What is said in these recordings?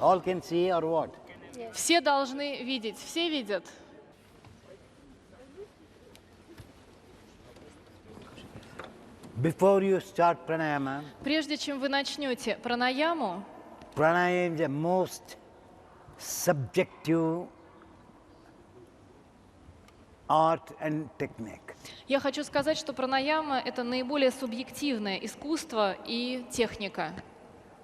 All can see or what? Все должны видеть. Все видят. Before you start pranayama, Прежде чем вы начнете пранаяму, pranayama is the most subjective art and technique. я хочу сказать, что пранаяма — это наиболее субъективное искусство и техника.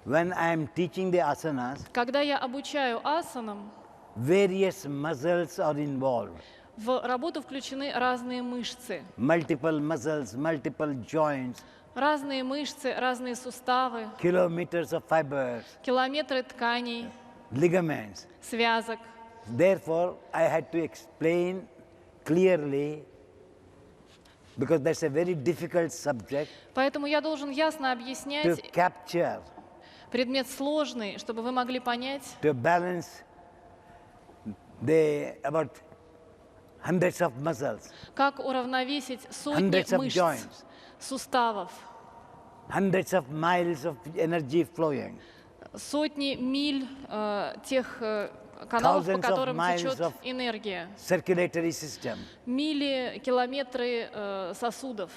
When I am teaching the asanas, Когда я обучаю асанам, various muscles are involved. в работу включены разные мышцы. Multiple muscles, multiple joints, Разные мышцы, разные суставы, kilometers of fibers, километры тканей, ligaments. связок. Therefore, I had to explain clearly, because that's a very difficult subject, Поэтому я должен ясно to объяснять capture, предмет сложный, чтобы вы могли понять, to balance the about hundreds of muscles, как уравновесить сотни hundreds of мышц, joints, суставов, hundreds of miles of energy flowing, сотни миль тех каналов, по Thousands of которым miles течет of энергия, circulatory system. мили, километры сосудов.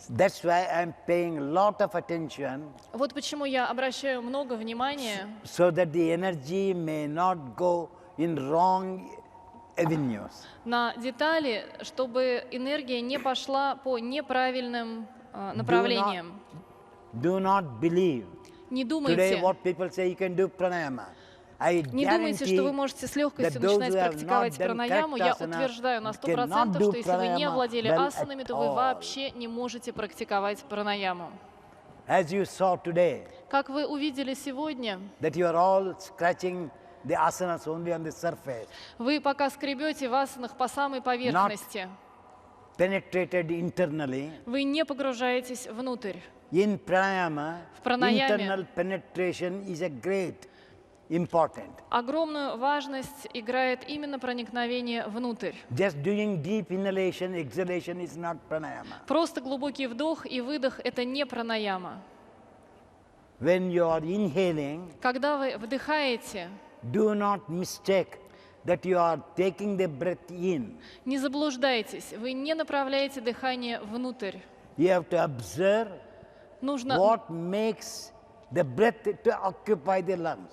That's why I'm paying a lot of attention Вот почему я обращаю много внимания, so that the energy may not go in wrong avenues. на детали, чтобы энергия не пошла по неправильным направлениям. Do not believe. Не Today думайте, what people say you can do pranayama. I не думайте, что вы guarantee можете с легкостью that those начинать who have практиковать not done пранаяму. correct Я asana утверждаю на cannot 100%, do что если вы не pranayama владели well асанами, at то вы all. вообще не можете практиковать пранаяму. As you saw today, Как вы увидели сегодня, that you are all scratching the asanas only on the surface, вы пока скребете в асанах по самой поверхности. penetrated internally. Вы не погружаетесь внутрь. In pranayama, В пранаяме internal penetration is a great important. огромную важность играет именно проникновение внутрь. Just doing deep inhalation, exhalation is not pranayama. Просто глубокий вдох и выдох — это не пранаяма. When you are inhaling, Когда вы вдыхаете, do not mistake that you are taking the breath in. не заблуждайтесь, вы не направляете дыхание внутрь. You have to observe Нужно, what makes the breath to occupy the lungs,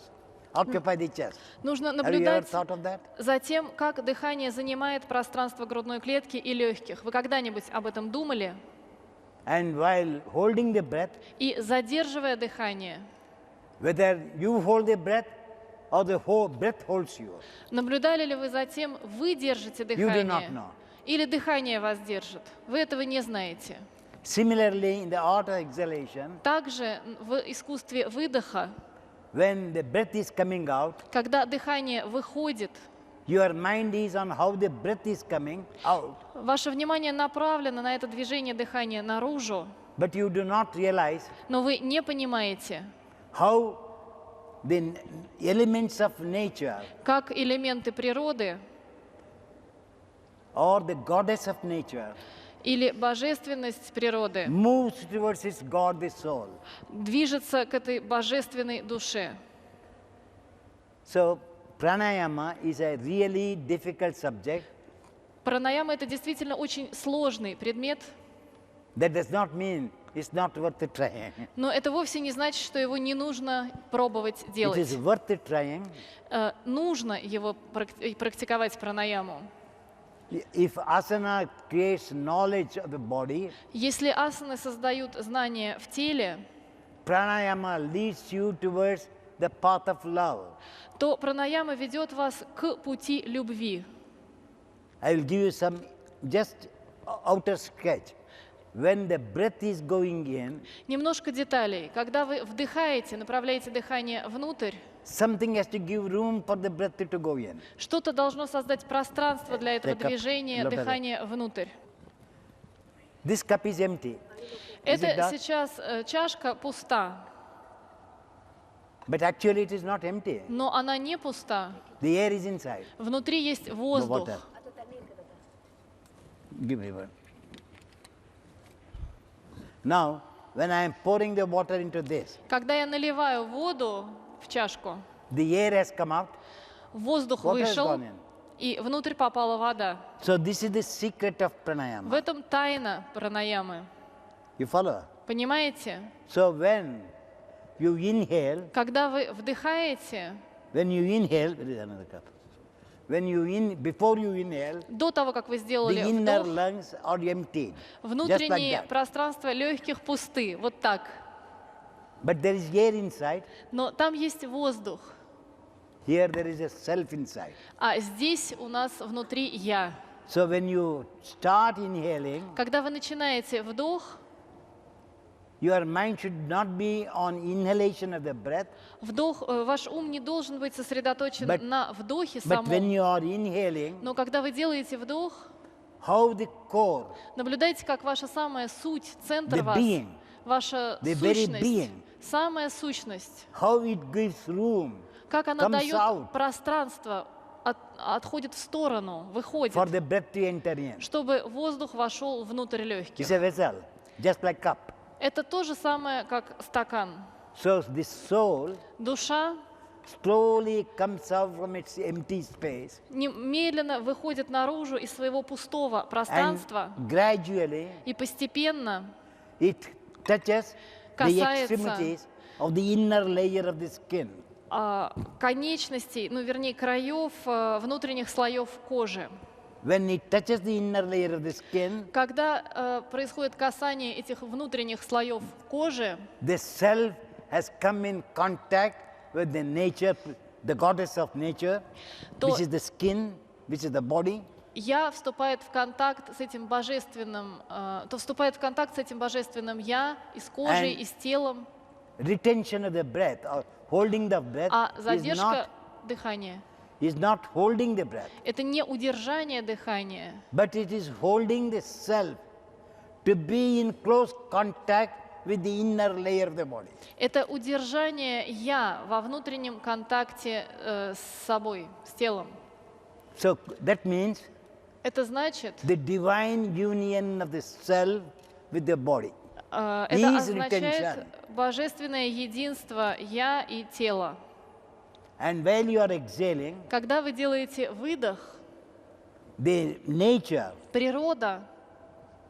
occupy the chest. нужно Have you ever наблюдать thought of that? за тем, как дыхание занимает пространство грудной клетки и легких. Вы когда-нибудь об этом думали? And while holding the breath, И задерживая дыхание, whether you hold the breath or the whole breath holds you, наблюдали ли вы за тем, вы держите you do дыхание not know. или дыхание вас держит? Вы этого не знаете. Similarly, in the art of exhalation, Также в искусстве выдоха, when the breath is coming out, когда дыхание выходит, your mind is on how the breath is coming out, ваше внимание направлено на это движение дыхания наружу, but you do not realize но вы не понимаете, how the elements of nature как элементы природы or the goddess of nature или божественность природы moves towards its God, the soul. движется к этой божественной душе. So, pranayama is a really difficult subject. Пранаяма — это действительно очень сложный предмет, That does not mean it's not worth trying. но это вовсе не значит, что его не нужно пробовать It is делать. worth trying. Нужно его практиковать пранаяму. If asana creates knowledge of the body, Если асаны создают знания в теле, pranayama leads you towards the path of love. то пранаяма ведет вас к пути любви. I will give you some just outer sketch. When the breath is going in, Немножко деталей. Когда вы вдыхаете, направляете дыхание внутрь, something has to give room for the breath to go in. что-то должно создать пространство для этого Take up движения, little bit. дыхания внутрь. This cup is empty, Это that? сейчас чашка пуста, but actually it is not empty. но она не пуста. The air is inside. Внутри есть The воздух. water. Give me one. Now, when I am pouring the water into this, Когда я наливаю воду в чашку, the air has come out, воздух water has вышел, gone in. и внутрь попала вода. So this is the secret of В pranayama. этом тайна пранаямы. You follow? Понимаете? So when you inhale, Когда вы вдыхаете, when you inhale, there is another cup. Before you inhale, до того, как вы the сделали inner вдох, lungs are emptied, just like внутренние that. пространства легких пусты, вот так. But there is air inside. Но там есть воздух, Here there is a self inside. а здесь у нас внутри «я». So when you start inhaling, Когда вы начинаете вдох, your mind should not be on inhalation of the breath, ваш ум не должен быть сосредоточен But- на вдохе but when самом. you are inhaling, Но когда вы делаете вдох, how the core, наблюдайте, как ваша самая суть, центр the вас, being, ваша the very сущность, being, самая сущность, how it gives room как она comes дает out пространство, отходит в сторону, выходит, for the breath to enter in. чтобы воздух вошел внутрь It's легких. a vessel, just like cup. Это то же самое, как стакан. So this soul Душа slowly comes out from its empty space медленно выходит наружу из своего пустого and пространства gradually и постепенно it touches the Касается extremities of the inner layer of the skin. конечностей, ну вернее краев внутренних слоев кожи. When it touches the inner layer of the skin, Когда происходит касание этих внутренних слоев кожи, the self has come in contact with the nature, the goddess of nature, То- which is the skin, which is the body, я вступает в контакт с этим божественным, вступает в контакт с этим божественным я и с кожей, And- и с телом, retention of the breath or holding the breath а is задержка дыхания. not holding the breath, Это не удержание дыхания, but it is holding the self to be in close contact with the inner layer of the body. это удержание я во внутреннем контакте с собой, с телом. So that means Это значит, the divine union of the self with the body. это Is означает retention. божественное единство я и тело. And while you are exhaling, Когда вы делаете выдох, the nature, природа,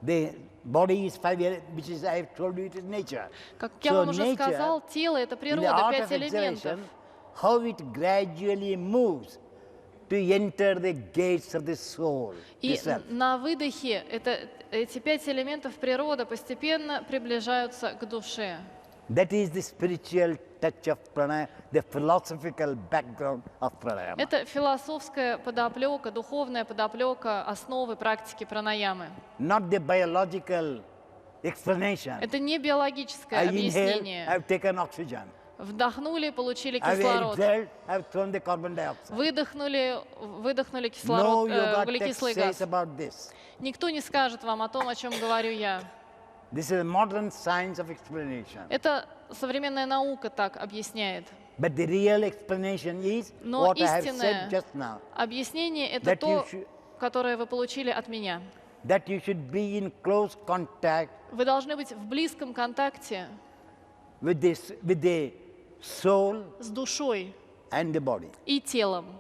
the body is 5 elements, which is, I have told you, it is nature. как я So вам уже nature, сказал, тело — это in the природа, art 5 of элементов. exhalation, how it gradually moves to enter the gates of the soul, the И self. на выдохе эти 5 элементов природы постепенно приближаются к душе. That is the spiritual touch of pranayama, the philosophical background of pranayama. Это философская подоплека, духовная подоплека основы практики пранаямы. Not the biological explanation. Это не биологическое I inhale, объяснение. I've taken oxygen. Вдохнули, получили I've кислород. exhaled, I've thrown the carbon dioxide. Выдохнули No кислород, yoga text углекислый says газ. about this. Никто не скажет вам о том, о чем говорю я. This is a modern science of explanation. Это современная наука так объясняет. But the real explanation is Но what I have истинное said just now. объяснение — это That you то, should- которое вы получили от меня. That you should be in close contact Вы должны быть в близком контакте with the soul с душой and the body. и телом.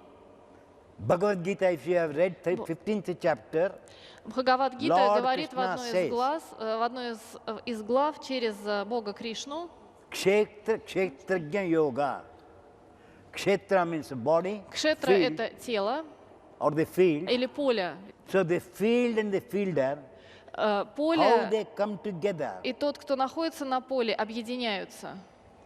Bhagavad Gita, if you have read 15th chapter, Бхагавад-гита Lord говорит в Krishna одной says, в одной из глав через Бога Кришну: Kshetrajna yoga. Kshetra means body, кшетра — field, это тело or the field. или поле. So the field and the fielder, how Поле they come together и тот, кто находится на поле, объединяются.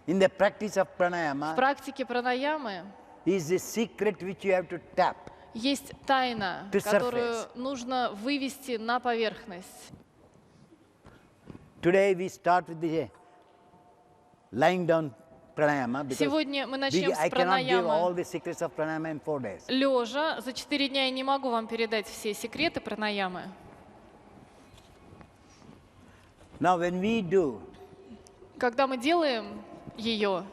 in the practice of В pranayama практике пранаямы is the secret which you have to tap. есть тайна, To которую surface. нужно вывести на поверхность. Today we start with the lying down pranayama because Сегодня мы начнем I с cannot give all пранаямы the secrets of pranayama in 4 days. лежа. За 4 дня я не могу вам передать все секреты пранаямы. Now when we do, Когда мы делаем ее,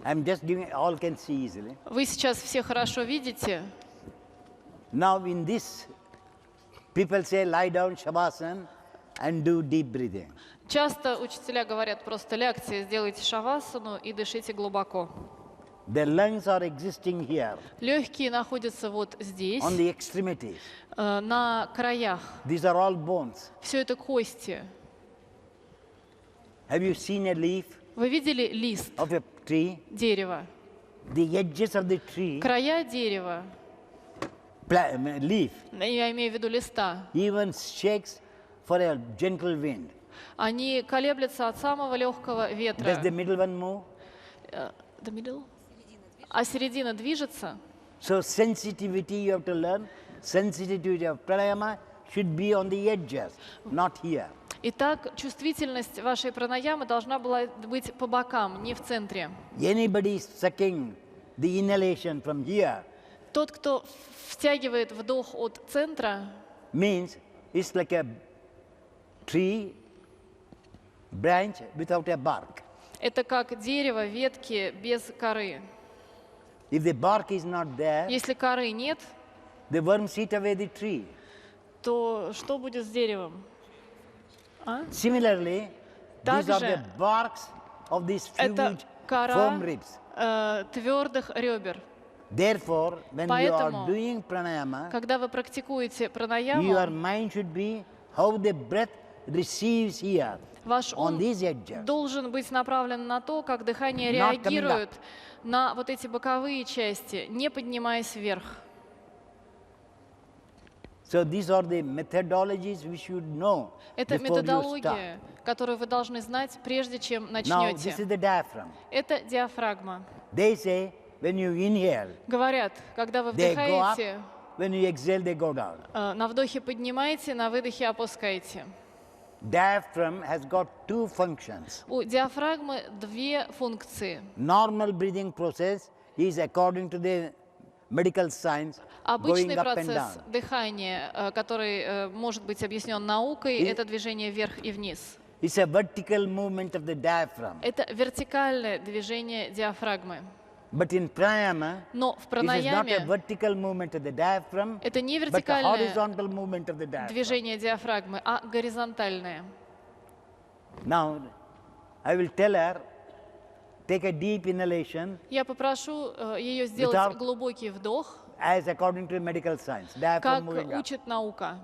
I'm just giving, all can see easily. вы сейчас все хорошо видите. Now in this, people say lie down shavasana and do deep breathing. Часто учителя говорят: просто лягте, сделайте шавасану и дышите глубоко. The lungs are existing here, Легкие находятся вот здесь, on the extremities. на краях. These are all bones. Все это кости. Have you seen a leaf Вы видели лист of a tree? дерева? The edges of the tree, Края дерева, leaf, я имею в виду листа, even shakes for a gentle wind. они колеблются от самого легкого Does ветра. the middle one move? The middle? А середина движется. So sensitivity you have to learn. Sensitivity of pranayama should be on the edges, not here. Итак, чувствительность вашей пранаямы должна была быть по бокам, не в центре. Anybody sucking the inhalation from here Тот, кто втягивает вдох от центра, means it's like a tree branch without a bark. это как дерево, ветки без коры. If the bark is not there, Если коры нет, the worms eat away the tree. то что будет с деревом? Similarly, these are the Также barks of these это huge кора foam ribs. твердых ребер. Therefore, when you Поэтому, are doing pranayama, когда вы практикуете your пранаяму, mind should be how the breath receives here ваш on ум these edges. должен быть направлен на то, как дыхание Not coming реагирует на вот эти боковые части, не поднимаясь вверх. So these are the methodologies we should know Это before you start. методология, которую вы должны знать, прежде чем Now, начнете. this is the diaphragm. Это диафрагма. They say when you inhale, Говорят, когда вы they go up. вдыхаете, When you exhale, they go down. на вдохе поднимаете, на выдохе опускаете. Diaphragm has got two functions. У диафрагмы две функции. Normal breathing process is according to the medical science going Обычный up and процесс down. дыхания, который может быть объяснен наукой, это движение вверх и вниз. It's a vertical movement of the diaphragm. Это вертикальное движение диафрагмы. But in pranayama, Но в this is not a пранаяме vertical movement of the diaphragm, это не but a вертикальное horizontal movement of the diaphragm. движение диафрагмы, а горизонтальное. Now, I will tell her, take a deep inhalation Я попрошу ее сделать Without- глубокий вдох, as according to medical science. Diaphragm как moving up. учит наука.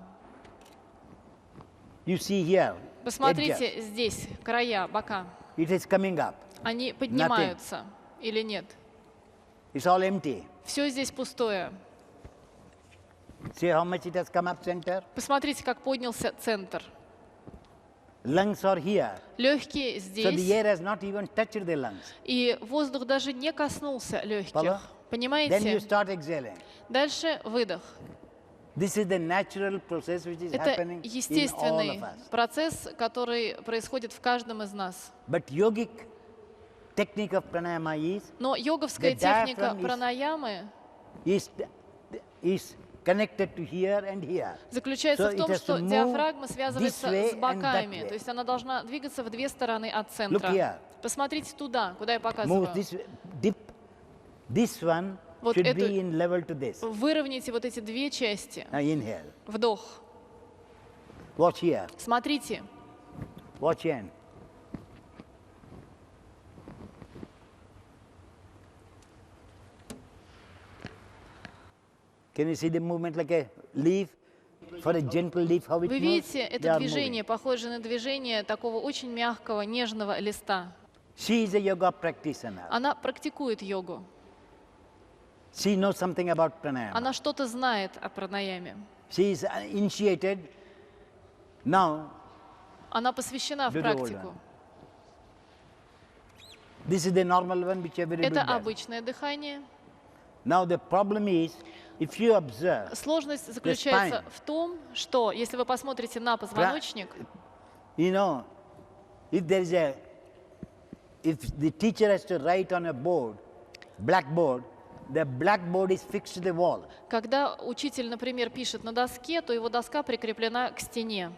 You see here, edges. Посмотрите здесь, края, бока. It is coming up. Они поднимаются или нет? It's all empty. Все здесь пустое. See how much it has come up center? Посмотрите, как поднялся центр. Lungs are here. Легкие So the здесь, air has not even touched the lungs. и воздух даже не коснулся легких. Then you Понимаете? start exhaling. Дальше выдох. This is the natural process which is Это happening in all естественный of us. процесс, который происходит в каждом из нас. But yogic technique of pranayama Но йоговская The техника diaphragm is- пранаямы is connected to here and here. заключается So в том, it has что to move диафрагма связывается this way с and that боками, way. то есть она должна двигаться в две стороны от Look центра. here. Посмотрите туда, куда я Move показываю. this way, dip. This one Вот should эту- be in level to this. Выровняйте вот эти две части. Now inhale. Вдох. Watch here. Смотрите. Watch here. Can you see the movement like a leaf? For a gentle leaf, how it Вы moves? видите, They это are движение moving. похоже на движение такого очень мягкого, нежного листа. She is a yoga practitioner. Она практикует йогу. She knows something about pranayama. Она что-то знает о пранаяме. She is initiated now. Она посвящена в Do the old практику. one. This is the normal one which everybody Это does. обычное дыхание. Now the problem is, if you observe, Сложность заключается spine. в том, что если вы посмотрите на позвоночник, you know, if the teacher has to write on a board, blackboard, the blackboard is fixed to the wall. когда учитель, например, пишет на доске, то его доска прикреплена к стене.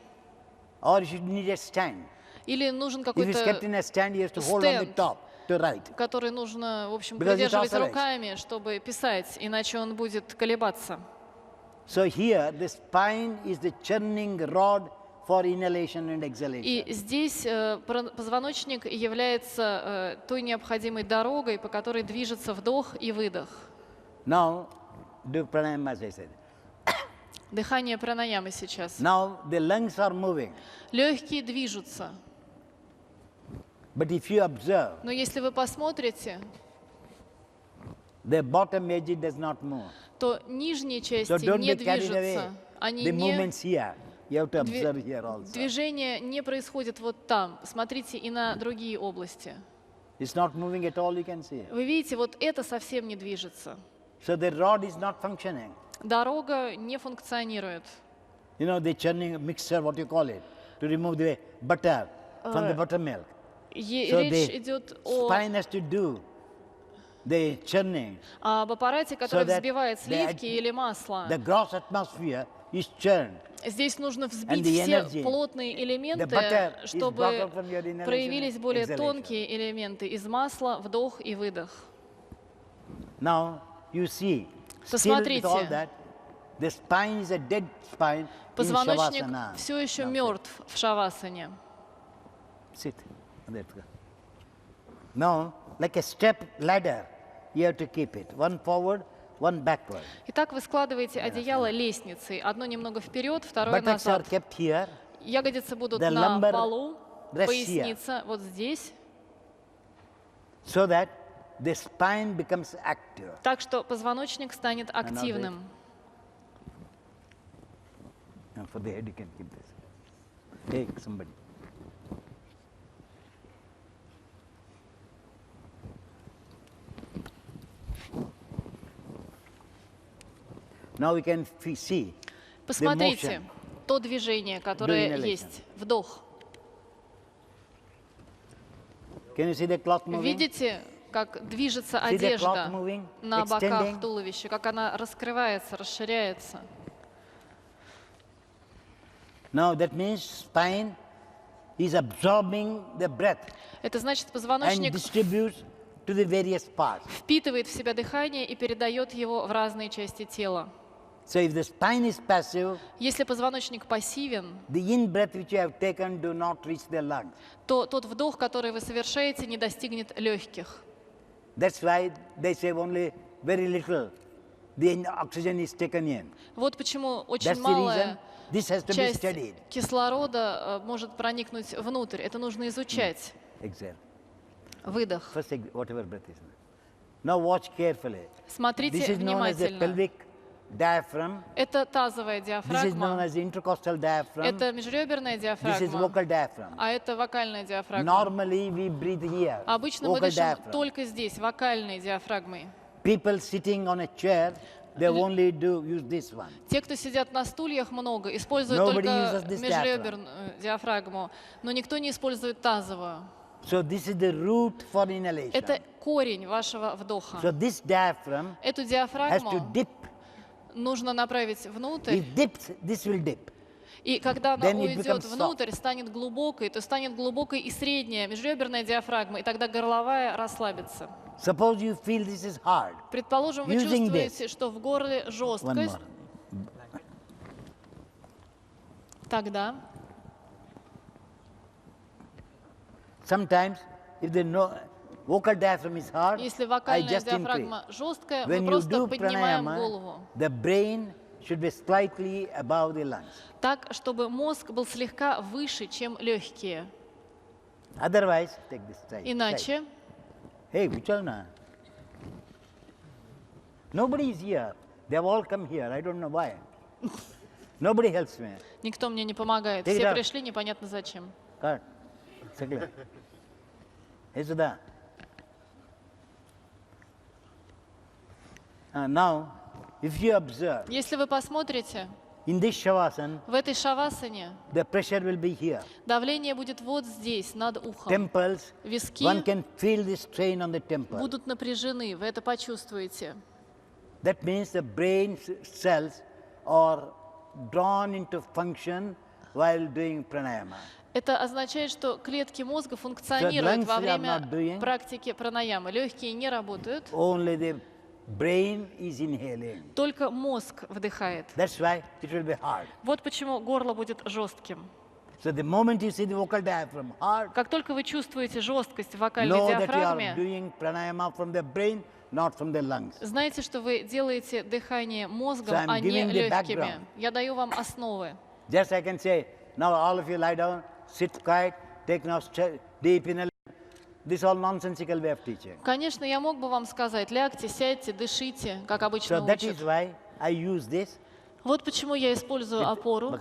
Or you should need a stand. Или нужен If it's kept in какой-то a stand, he has to hold on the stand. top to write. который нужно, в общем, Because it придерживать oscillates. руками, чтобы писать, иначе он будет колебаться. So here, the spine is the churning rod for inhalation and exhalation. И здесь позвоночник является той необходимой дорогой, по которой движется вдох и выдох. Now, do pranayama, as I said. Дыхание пранаямы сейчас. Now the lungs are moving. Легкие движутся. But if you observe, Но если вы посмотрите, the bottom edge does not move. то нижние So части don't не be carried away. движутся. Они The не... movements here. You have to observe here also. Движение не происходит вот там. Смотрите и на другие области. It's not moving at all, you can see. Вы видите, вот это совсем не движется. So the rod is not functioning. Дорога не функционирует. You know, the churning mixture, what you call it, to remove the butter from the buttermilk. So Речь the идет о spine has to do the churning. об аппарате, который that взбивает сливки или масло. The gross atmosphere is churned. Здесь нужно взбить the все energy, плотные the элементы, butter is чтобы brought out from your inhalation проявились более exhalation. тонкие элементы из масла, вдох и выдох. Now you see, still with Посмотрите. all that, the spine is a dead spine in Позвоночник Shavasana. все еще Now, мертв в шавасане. sit. Now, like a step ladder, you have to keep it. One forward, one backward. Итак, вы складываете одеяло лестницей. Одно немного вперед, второе Buttocks are назад. kept here. Ягодицы будут The на lumbar полу, rests here. поясница вот здесь. So that the spine becomes active. Так что позвоночник станет активным. And for the head, you can keep this. Take somebody. Now we can see Посмотрите то движение, которое inhalation. есть. Вдох. Can you see the cloth moving? Видите, как движется See the одежда cloth moving, на боках extending? туловища, как она раскрывается, расширяется. Now that means spine is absorbing the breath Это значит, and позвоночник distributes to the various parts. впитывает в себя дыхание и передает его в разные части тела. So if the spine is passive, Если позвоночник пассивен, the in-breath which you have taken do not reach the lungs. то тот вдох, который вы совершаете, не достигнет легких. That's why they say only very little the oxygen is taken in. Вот почему очень That's the reason малая this has to be часть studied. кислорода может проникнуть внутрь. Это нужно изучать. Exhale. Выдох. First, whatever breath is. Now watch carefully. Смотрите This is known as the внимательно. pelvic diaphragm. Это тазовая This is known диафрагма, as the intercostal diaphragm. это межреберная This is диафрагма, vocal diaphragm. а это вокальная диафрагма. Normally we breathe here. Обычно мы Vocal дышим diaphragm. только здесь, вокальной диафрагмой. People sitting on a chair, they only use this one. Те, кто сидят на стульях много, используют Nobody только uses this межреберную диафрагму, но никто не использует тазовую. So this is the root for inhalation. Это корень вашего вдоха. So this diaphragm Эту has to диафрагму dip. нужно направить внутрь, If dips, this will dip. и когда она Then it уйдет becomes внутрь, станет глубокой, то станет глубокой и средняя межреберная диафрагма, и тогда горловая расслабится. Suppose you feel this is hard. Предположим, вы Using чувствуете, что в горле One жесткость, more. тогда Sometimes, if the vocal diaphragm is hard, если I вокальная just increase. диафрагма жесткая, мы When you просто do поднимаем pranayama, голову the brain should be slightly above the lungs. так, чтобы мозг был слегка выше, чем легкие. Otherwise, take this side. Иначе Hey, Vichalna. Nobody is here. They have all come here. I don't know why. Nobody helps me. никто мне не помогает. Take it Все out. пришли непонятно зачем. Cut. Second. Hey, Sudha. Now, if you observe, Если вы посмотрите, in this shavasana, в этой шавасане the pressure will be here. давление будет вот здесь, над ухом. Temples, Виски one can feel the strain on the temple. будут напряжены, вы это почувствуете. That means the brain cells are drawn into function while doing pranayama. Это означает, что клетки мозга функционируют во lungs are время not doing. практики пранаямы. Легкие не работают, Only the brain is inhaling. только мозг вдыхает. That's why it will be hard. Вот почему горло будет жестким. So the moment you see the vocal diaphragm hard, Как только вы чувствуете жесткость в вокальной know that you are диафрагме, doing pranayama from the brain, not from the lungs. знаете, что вы делаете дыхание мозгом, So I'm а не giving the легкими. background. Я даю вам основы. Just I can say, now all of you lie down, sit quiet, take now deep inhalation. This is all nonsensical way of teaching. Конечно, я мог бы вам сказать, лягте, сядьте, дышите, как обычно So that учат. is why I use this. Вот почему я использую опору.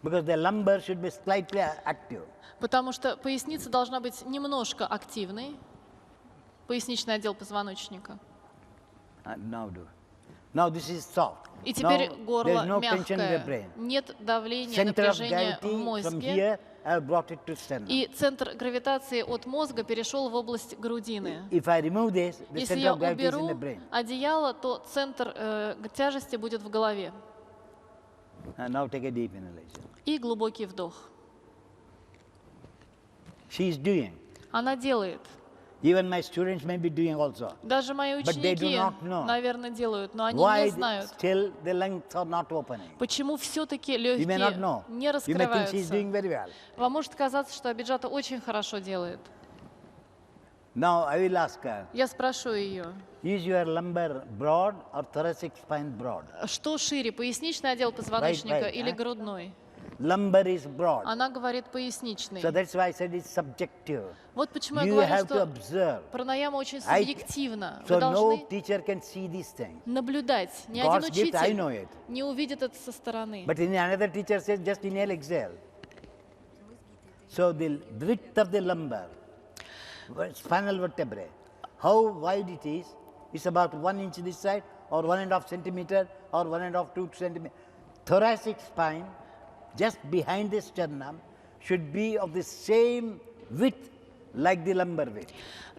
Because the lumbar should be slightly active. Потому что поясница должна быть немножко активной. Поясничный отдел позвоночника. Now this is soft. И теперь Now, горло there is no tension in the мягкое. brain. Нет давления, Center of напряжения в gravity from мозге. here, I have brought it to sternum. И центр гравитации от мозга перешел в область грудины. If I remove this, the Если center я of gravity is in the уберу brain. одеяло, то центр тяжести будет в голове. And now take a deep inhalation. И глубокий вдох. She is doing. Она делает. Even my students may be doing also. Даже мои But they do ученики, not know. наверное, делают, но они не Why знают, still the lungs are not opening? почему все-таки You may not легкие know. не You may think she is раскрываются. doing very well. Вам может казаться, что Абиджата очень хорошо делает. Now I will ask her, Я спрошу ее, is your lumbar broad or thoracic spine broad? что шире, поясничный отдел позвоночника Right, или huh? грудной? Lumbar is broad. Она говорит поясничный. So that's why I said it's subjective. Вот почему я You говорю, have to что observe. пранаяма очень I- субъективна. Вы So no должны teacher can see these things. наблюдать. Ни God's один gift, I know учитель it. не увидит это со стороны. But in another teacher says just inhale, exhale. So the width of the lumbar, spinal vertebrae, how wide it is, it's about 1 inch this side, or 1.5 centimeter, or 1.5 2 centimeter. Thoracic spine, just behind the sternum, should be of the same width like the lumbar width.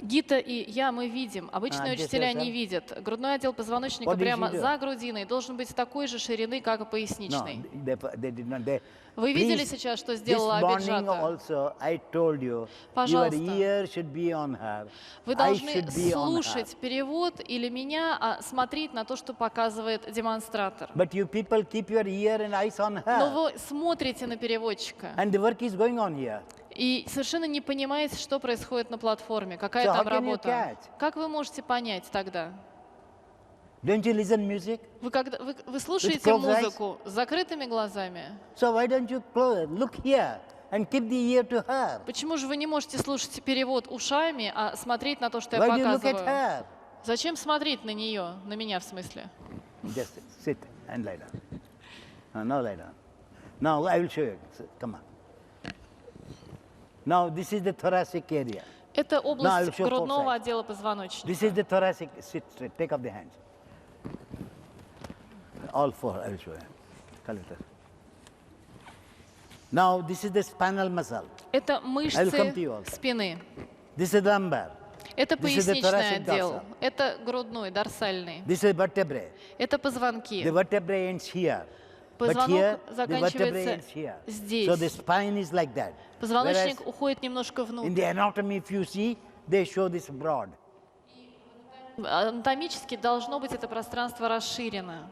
Гита и я мы видим, обычные здесь учителя я не сам. видят. Грудной отдел позвоночника What did прямо you do? за грудиной должен быть такой же ширины, как и No, поясничный. they did not. They, Вы видели please, сейчас, что this сделала morning Абиджата? also I told you, your Пожалуйста. ear should be on her. Вы I должны should be on her. слушать перевод или меня, а смотреть на то, что показывает демонстратор. But you people keep your ear and eyes on Но her. вы смотрите на переводчика And the work is going on here. и совершенно не понимаете, что происходит на платформе, какая So там how can you работа. catch? Как вы можете понять тогда? Don't you listen music? Вы слушаете closed eyes? музыку с закрытыми глазами. So why don't you close, look here and keep the ear to her? Почему же вы не можете слушать перевод ушами, а смотреть на то, что я Why do you look at показываю? her? Зачем смотреть на нее, на меня в смысле? Just sit and lie down. Now lie down. Now I will show you. Come on. Now this is the thoracic area. Это I will область show four грудного sides. отдела позвоночника. This is the thoracic. Sit straight. Take off the hands. All four. I will show you. Collector. Now this is the spinal muscle. Это I will come мышцы to you also. спины. This is the lumbar. Это This is the поясничный thoracic отдел. dorsal. Это грудной, дорсальный. This is vertebrae. Это позвонки. The vertebrae ends here. But Позвонок here, the vertebrae заканчивается ends here. здесь. So the spine is like that. Позвоночник Whereas уходит немножко in внутрь. the anatomy, if you see, they show this broad. Анатомически должно быть это пространство расширено.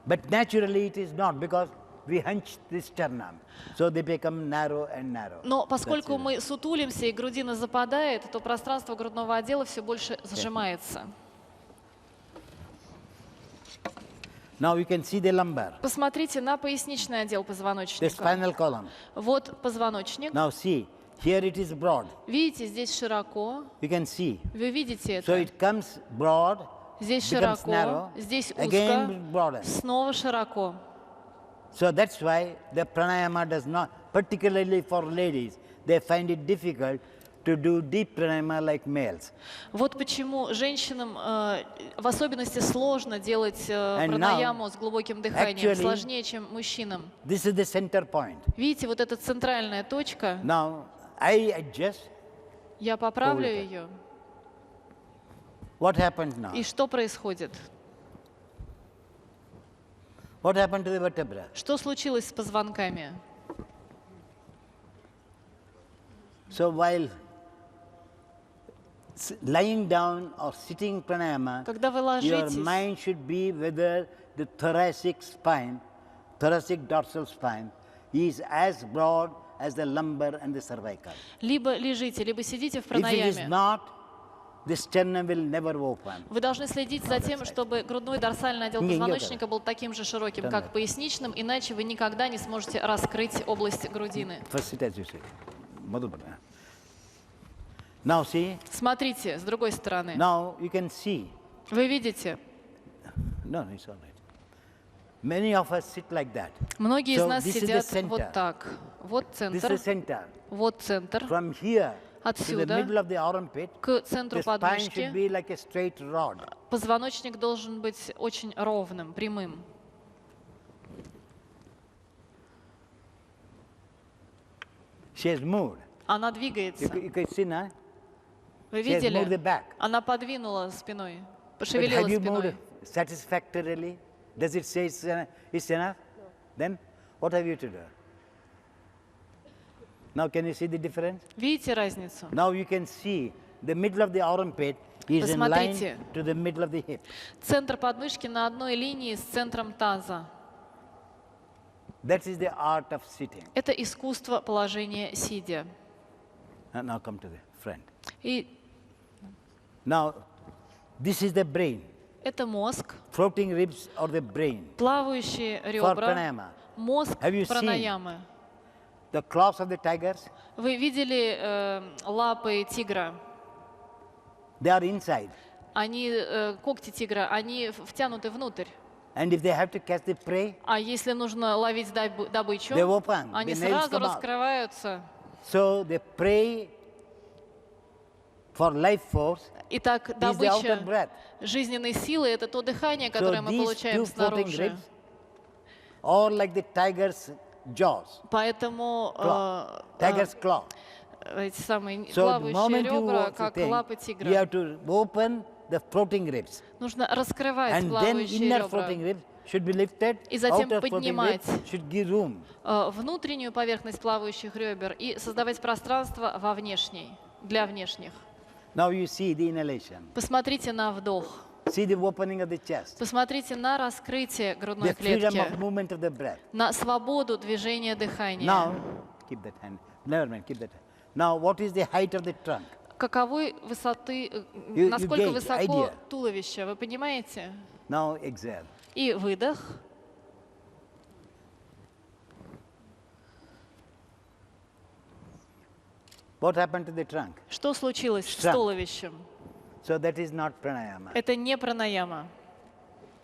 But naturally it is not, because we hunch the sternum. So they become narrow and narrow. Но поскольку That's it. мы сутулимся и грудина западает, то пространство грудного отдела все больше сжимается. Now you can see the lumbar, Посмотрите на поясничный отдел the позвоночника. spinal column. Вот позвоночник. Now see, here it is broad. Видите, здесь широко. You can see. Вы видите So это? it comes broad, Здесь becomes широко, narrow, здесь again узко, broaden. снова широко. So that's why the pranayama does not, particularly for ladies, they find it difficult to do deep pranayama like males. Вот почему женщинам в особенности сложно делать now, пранаяму с глубоким дыханием, actually, сложнее, чем мужчинам. This is the center point. Видите, вот эта центральная точка, Now I adjust. я поправлю Hold it. ее. What happens now? И что происходит? What happened to the vertebra? Что случилось с позвонками? So while lying down or sitting pranayama, Когда вы your ложитесь, mind should be whether the thoracic spine, thoracic dorsal spine is as broad as the lumbar and the cervical. Либо лежите, либо сидите в If it is пранаяме. not, the sternum will never open. Вы должны следить за тем, чтобы грудной дорсальный отдел позвоночника был таким же широким, как поясничным, иначе вы никогда не сможете раскрыть область грудины. First sit as you sit. Now see. Смотрите, с другой стороны. Now you can see. Вы видите? No, it's all right. Many of us sit like that. Многие из So нас this is the сидят center. вот так. Вот This is центр, the center. вот центр. From here to the Отсюда middle of the armpit, к центру the spine should подмышки be like a straight rod. позвоночник должен быть очень ровным, прямым. She has moved. Она двигается. You can see now. Вы She has moved the видели? back. Она подвинула спиной, But пошевелила have you moved спиной. satisfactorily? Does it say it's enough? Then what have you to do? Now can you see the difference? Видите разницу? Now you can see the middle of the armpit is in line Посмотрите. to the middle of the hip. Центр подмышки на одной линии с центром таза. That is the art of sitting. Это искусство положения сидя. And now come to the front. И Now this is the brain. это мозг, Floating ribs or the brain. плавающие For ребра, pranayama. мозг Have you seen? пранаямы. The claws of the tigers, Вы видели лапы тигра? they are inside. Они, когти тигра, они втянуты внутрь. And if they have to catch the prey, А если нужно ловить добычу, they open. они The nails сразу come out. раскрываются. So the prey for life force Итак, is the outer добыча breath. жизненной силы — это то дыхание, So которое мы these получаем two floating снаружи. ribs are like the tiger's jaws, Поэтому tiger's claw. эти самые So the плавающие moment you ребра, walk the как thing, лапы you тигра. have to open the floating ribs. Нужно раскрывать And then плавающие inner ребра. floating ribs should be lifted, И затем outer floating поднимать. ribs should give room. Внутреннюю поверхность плавающих ребер и создавать пространство во внешней, для внешних. Now you see the inhalation. Посмотрите на вдох. See the opening of the chest. Посмотрите на раскрытие грудной The freedom клетки, of movement of the breath. на свободу движения дыхания. Now, keep that hand. Never mind, keep that. Now, what is the height of the trunk? Каковой высоты, You насколько gauge, высоко idea. туловище, вы понимаете? Now, exhale. И выдох. What happened to the trunk? Что случилось с Trunk. туловищем? So that is not pranayama. Это не пранаяма.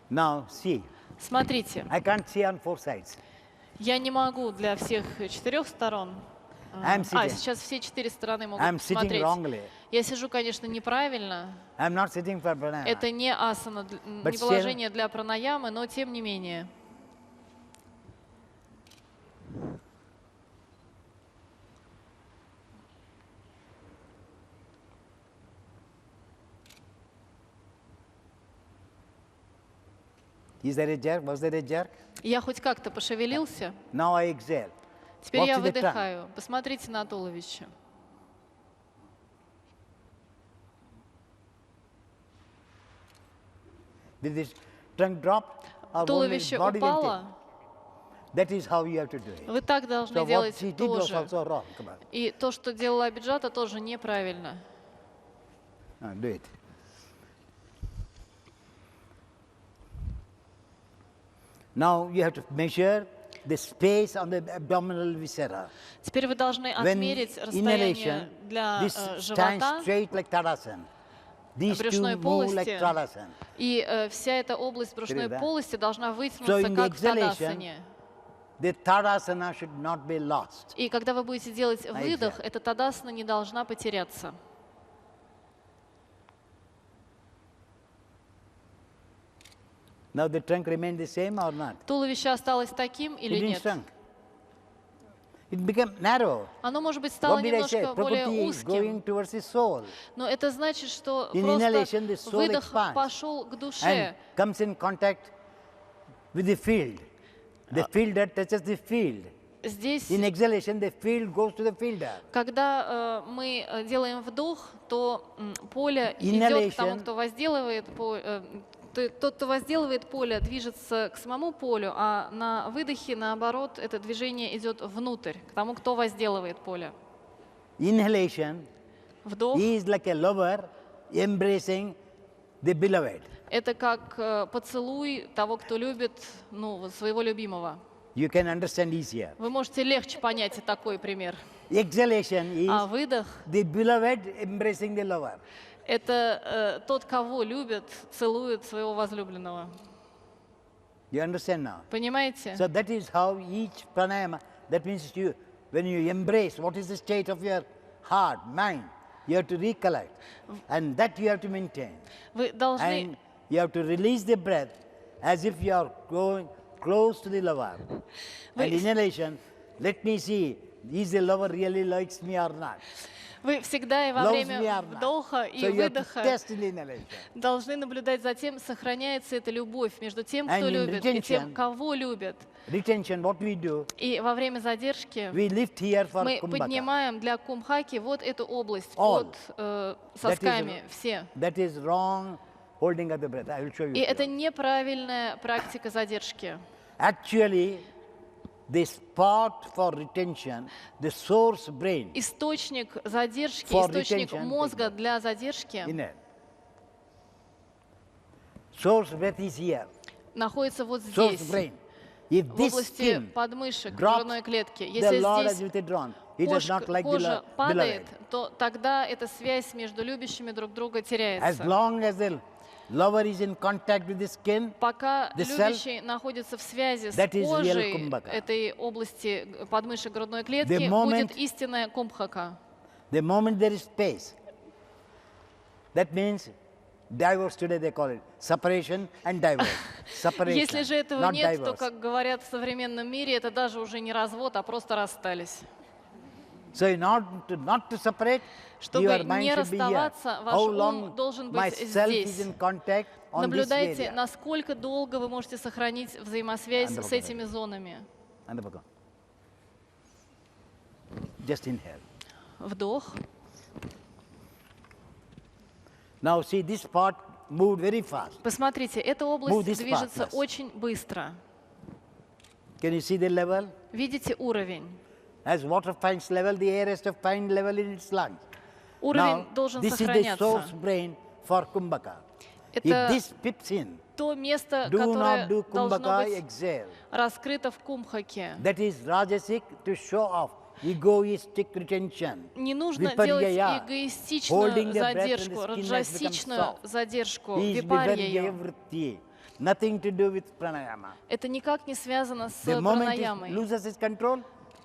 Now, see. Смотрите, I can't see on four sides. я не могу для всех 4 сторон. I'm sitting. Сейчас все 4 стороны могут I'm sitting посмотреть. wrongly. Я сижу, конечно, неправильно. I'm not sitting for pranayama. Это не асана, But не still- положение для пранаямы, но тем не менее. Is there a jerk? Was there a jerk? Я хоть как-то пошевелился. Now I exhale. Теперь я Watch the trunk. выдыхаю. Посмотрите на туловище. Did this trunk drop? Or only Туловище body will упало. take? That is how you have to do it. Вы так должны So what делать she did was тоже. also wrong. Come on. И то, что делала Абиджата, тоже неправильно. Do it. Now you have to measure the space on the abdominal viscera. Теперь вы должны When отмерить расстояние inhalation, для this живота, stands straight like Tadasana. These two брюшной move like полости, Tadasana. и вся эта область брюшной Да. полости должна So вытянуться, in the как в exhalation, тадасане. the Tadasana should not be lost. И когда вы будете делать выдох, exhale. эта тадасана не должна потеряться. Now the trunk remained the same or not? Туловище осталось таким It или didn't нет? shrunk. It became narrow. Оно, может быть, стало What did I say? немножко более Prakriti is узким, going towards the soul но это значит, что In просто inhalation, the soul выдох expands. пошел к душе. and comes in contact with the field. The fielder touches the field. Здесь, In exhalation, the field goes to the fielder. когда мы делаем вдох, то поле идет к тому, Inhalation. кто возделывает, Тот, кто возделывает поле, движется к самому полю, а на выдохе, наоборот, это движение идет внутрь, к тому, кто возделывает поле. Inhalation Вдох is like a lover embracing the beloved. это как поцелуй того, кто любит своего любимого. You can understand easier. Вы можете легче понять и такой пример. Exhalation А is выдох the beloved embracing the lover. это тот, кого любит, целует своего возлюбленного. You understand now? Понимаете? So that is how each pranayama, that means when you embrace, what is the state of your heart, mind, you have to recollect. And that you have to maintain. Вы должны... And you have to release the breath as if you are going close to the lover. And inhalation, let me see, is the lover really likes me or not? Вы всегда и во время вдоха и выдоха должны наблюдать за тем, сохраняется эта любовь между тем, кто любит, и тем, кого любят. И во время задержки мы поднимаем для кумбхаки вот эту область под сосками все. И это неправильная практика задержки. The spot for retention, the source brain. Источник задержки, источник мозга для задержки source breath is here. Находится вот здесь, в области подмышек грудной клетки. Если здесь кожа падает, то тогда эта связь между любящими друг друга теряется. Lover is in contact with the skin, пока любящий находится в связи с кожей этой области подмышек грудной клетки, будет истинная кумбхака. The moment there is space, that means divorce today they call it, separation and divorce. Separation, если же этого нет, то, как говорят в современном мире, это даже уже не развод, а просто расстались. So in order not to separate, чтобы не расставаться, ваш ум должен быть здесь. Наблюдайте, насколько долго вы можете сохранить взаимосвязь с этими зонами. Вдох. Now see, this part moved very fast. Посмотрите, эта область движется очень быстро. Can you see the level? Видите уровень? As water finds level, the air has to find level in its lungs. Уровень должен сохраняться. This is the source brain for kumbhaka. If this pips in, то место, которое должно быть раскрыто в кумбхаке. That is rajasic to show off egoistic retention. Не нужно делать эгоистичную задержку, раджасичную задержку, випарья. Nothing to do with pranayama. Это никак не связано с пранаямой.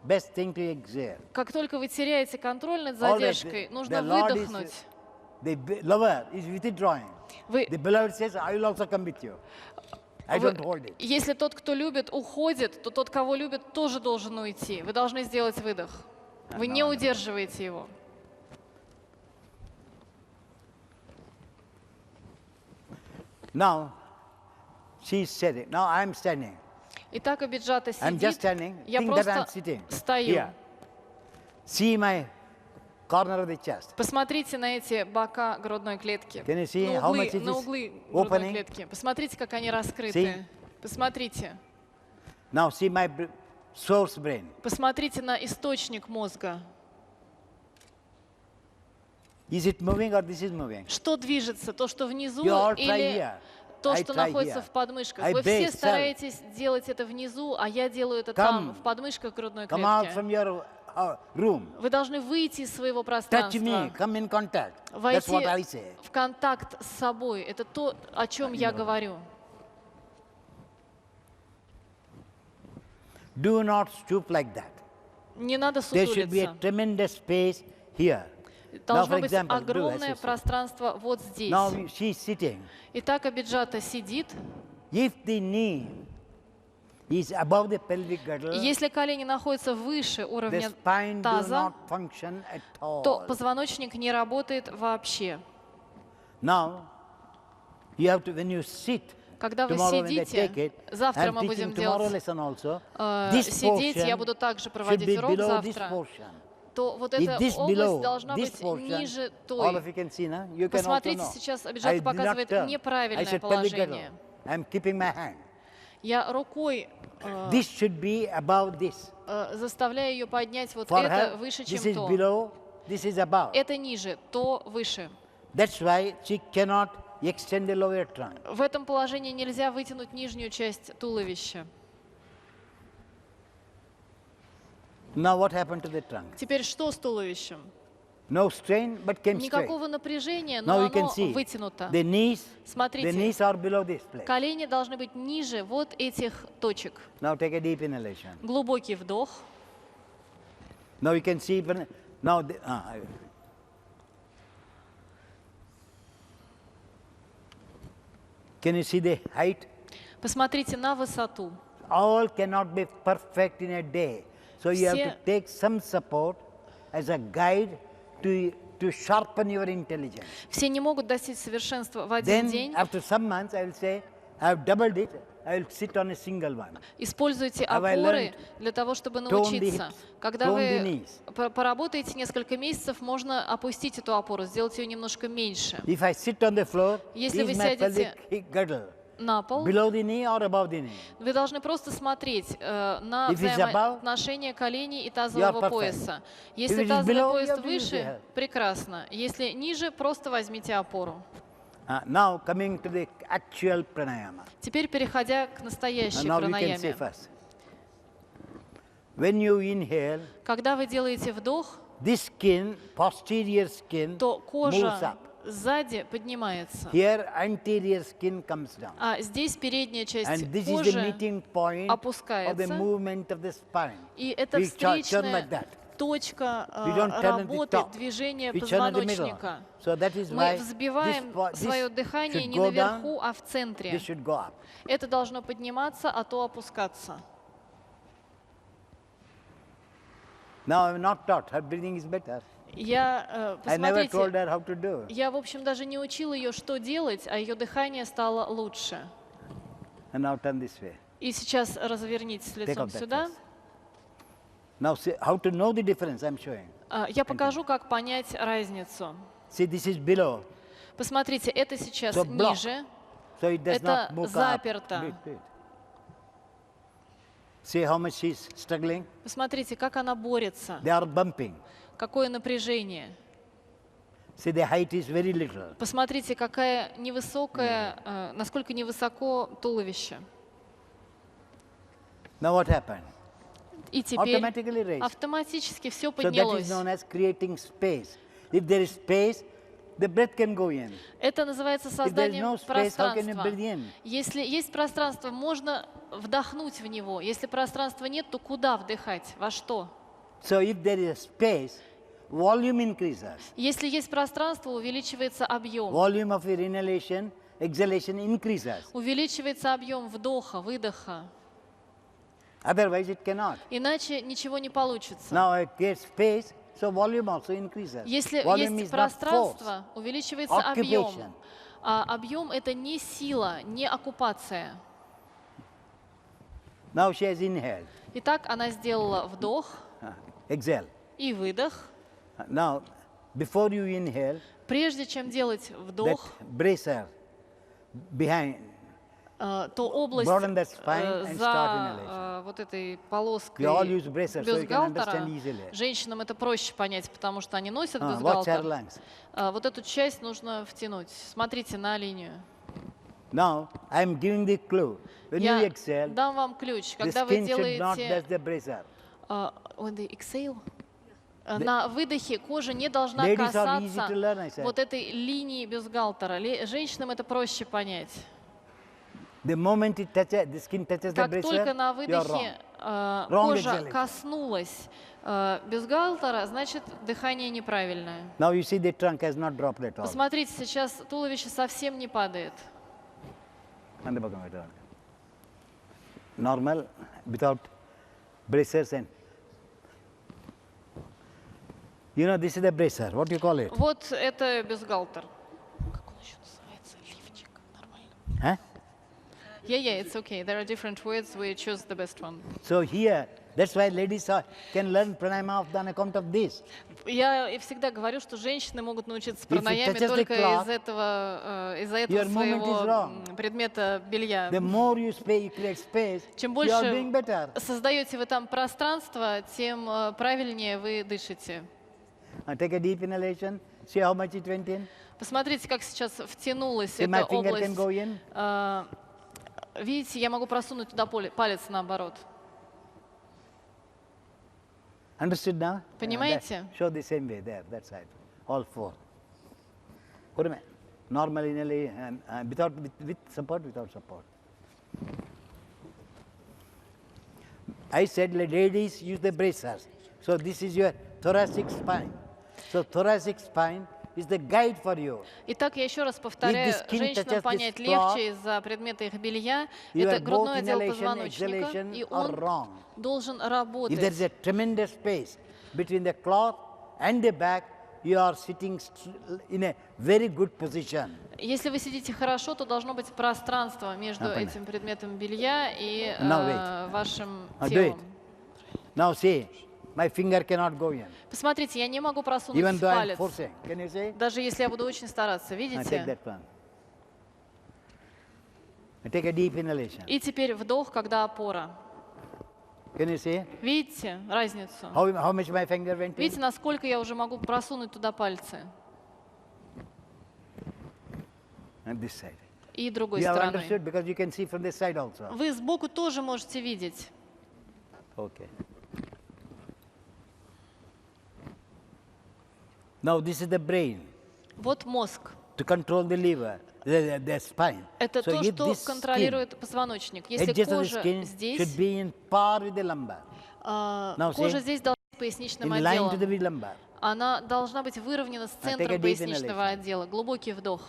Best thing to exhale. Как только вы теряете контроль над задержкой, нужно выдохнуть. The lover is withdrawing. The beloved says, I will also come with you. I don't hold it. Если тот, кто любит, уходит, то тот, кого любит, тоже должен уйти. Вы должны сделать выдох. Вы не удерживаете его. Now, she's sitting. Now I'm standing. Итак, Абиджата сидит, я просто стою. Посмотрите на эти бока грудной клетки, на углы грудной клетки. Посмотрите, как они раскрыты. Посмотрите. Посмотрите на источник мозга. Что движется, то, что внизу, или то, что находится в подмышках? Вы все стараетесь делать это внизу, а я делаю это там, в подмышках грудной клетки. Вы должны выйти из своего пространства, войти в контакт с собой. Это то, о чем я говорю. Не надо сутулиться. Должно быть огромное пространство вот здесь. Итак, Абиджата сидит. Если колени находятся выше уровня таза, то позвоночник не работает вообще. Когда вы сидите, завтра мы будем делать сидеть, я буду также проводить урок завтра. то вот эта область должна быть ниже той. Посмотрите, сейчас Абиджат показывает неправильное положение. Я рукой заставляю ее поднять вот это выше, чем то. Это ниже, то выше. В этом положении нельзя вытянуть нижнюю часть туловища. Теперь что с туловищем? Никакого напряжения, но оно вытянуто. Смотрите, колени должны быть ниже вот этих точек. Глубокий вдох. Посмотрите на высоту. All cannot be perfect in a day. So you have to take some support as a guide to sharpen your intelligence. Все не могут достичь совершенства в один день. After some months, I will say, I have doubled it. I will sit on a single one. Используйте опоры для того, чтобы научиться. Когда вы поработаете несколько месяцев, можно опустить эту опору, сделать ее немножко меньше. If I sit on the floor, если вы сядете на пол, below the knee or above the knee? Вы должны просто смотреть на взаимоотношение коленей и тазового пояса. Если тазовый пояс выше, прекрасно. Если ниже, просто возьмите опору. Now coming to the actual pranayama. Теперь переходя к настоящей пранаяме. When you inhale, когда вы делаете вдох, this skin, posterior skin, то кожа сзади поднимается. Here anterior skin comes down. А здесь передняя часть And this кожи is the meeting point опускается. Of the movement of the spine. И это встречная точка работы движения позвоночника. Мы взбиваем свое дыхание не наверху, а в центре. Это должно подниматься, а то опускаться. Посмотрите, я, в общем, даже не учил ее, что делать, а ее дыхание стало лучше. И сейчас развернитесь лицом сюда. Now, see how to know the difference I'm showing. Я покажу, как понять разницу. See, this is below. Посмотрите, это сейчас ниже. Это заперто. See how much she's struggling? Посмотрите, как она борется. They are bumping. Какое напряжение. See, the height is very little. Посмотрите, какая невысокая, насколько невысоко туловище. Now what happened? И теперь автоматически все поднялось. Это называется созданием пространства. Если есть пространство, можно вдохнуть в него. Если пространства нет, то куда вдыхать? Во что? Если есть пространство, увеличивается объем. Увеличивается объем вдоха, выдоха. Otherwise it cannot. Иначе ничего не получится. Now it gets space, so volume also increases. Если есть пространство, увеличивается объем. А объем — это не сила, не оккупация. Now she has inhaled. Итак, она сделала вдох Exhale. И выдох. Now, before you inhale, прежде чем делать вдох, bracer behind, то область за вот этой полоской бюстгальтера, женщинам это проще понять, потому что они носят бюстгальтер. Вот эту часть нужно втянуть. Смотрите на линию. Я дам вам ключ. Когда вы делаете на выдохе, кожа не должна касаться вот этой линии бюстгальтера. Женщинам это проще понять. Как только на выдохе кожа коснулась бюстгальтера, значит дыхание неправильное. Посмотрите, сейчас туловище совсем не падает. Normal, without bracers and you know this is the bracer. What do you call it? Вот это бюстгальтер. Как он еще называется? Лифчик. Нормально. Yeah, it's okay. There are different words. We choose the best one. So here, that's why ladies can learn pranayama on account of this. Я и всегда говорю, что женщины могут научиться пранаяме только из-за этого своего предмета белья. Чем больше создаете вы там пространство, тем правильнее вы дышите. Take a deep inhalation. See how much it went in. Посмотрите, как сейчас втянулась эта область. Видите, я могу просунуть туда палец наоборот. Understood now? Понимаете? Show the same way there, that side. All four. Normal inhalation, with support, without support. I said ladies use the bracers. So this is your thoracic spine. So thoracic spine is the guide for you. Итак, я еще раз повторяю, женщинам понять легче из-за предмета их белья. Это грудное отдел позвоночника, и он должен работать. If there is a tremendous space between the cloth and the back, you are sitting in a very good position. Если вы сидите хорошо, то должно быть пространство между этим предметом белья и вашим телом. Now see. My finger cannot go in. Посмотрите, я не могу просунуть палец, даже если я буду очень стараться. Видите? И теперь вдох, когда опора. Видите разницу? Видите, насколько я уже могу просунуть туда пальцы? И другой стороны. Вы сбоку тоже можете видеть. Now this is the brain. Вот мозг. To control the liver, the spine. Это то, что контролирует позвоночник. Если кожа здесь, should be in par with the lumbar. Кожа здесь должна быть поясничным отделом. Она должна быть выровнена с центром поясничного отдела. Глубокий вдох.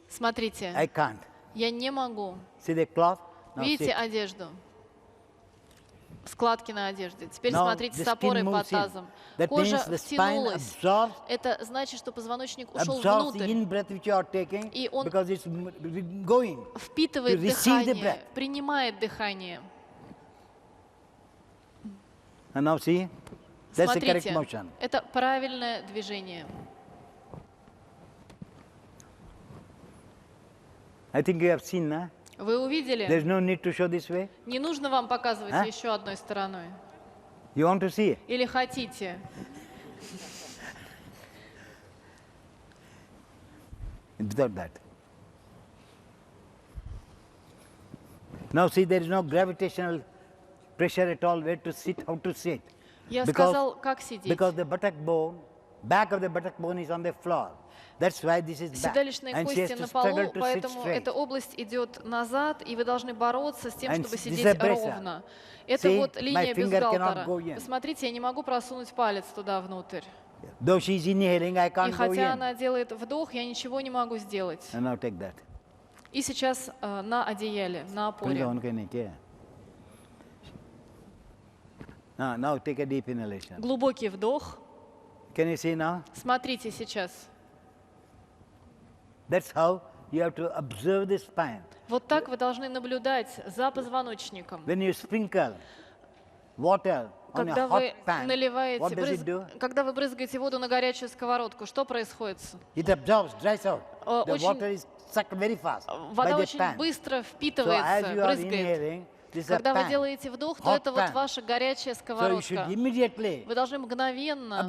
Смотрите. I can't. Я не могу. See the cloth? Видите одежду? Складки на одежде. Теперь смотрите с опорой под тазом. Кожа втянулась. Это значит, что позвоночник ушел внутрь. И он впитывает дыхание, принимает дыхание. Смотрите, это правильное движение. Вы увидели? No need to show this way. Не нужно вам показывать еще одной стороной. You want to see? Или хотите? Without that. Now see, there is no gravitational pressure at all where to sit, how to sit. Я сказал, как сидеть. Because the buttock bone, back of the buttock bone is on the floor. That's why this is back. Седалищные кости на полу, поэтому эта область идет назад, и вы должны бороться с тем, чтобы сидеть ровно. Это вот линия бюстгальтера. Посмотрите, я не могу просунуть палец туда внутрь. И хотя она делает вдох, я ничего не могу сделать. И сейчас на одеяле, на опоре. Глубокий вдох. Смотрите сейчас. That's how you have to observe the spine. Вот так вы должны наблюдать за позвоночником. When you sprinkle water on a hot pan, когда вы брызгаете воду на горячую сковородку, что происходит? It absorbs, dries out. The water is sucked very fast вода by the очень pan. быстро впитывается, брызгает. Когда вы делаете вдох, то это вот ваша горячая сковородка. Вы должны мгновенно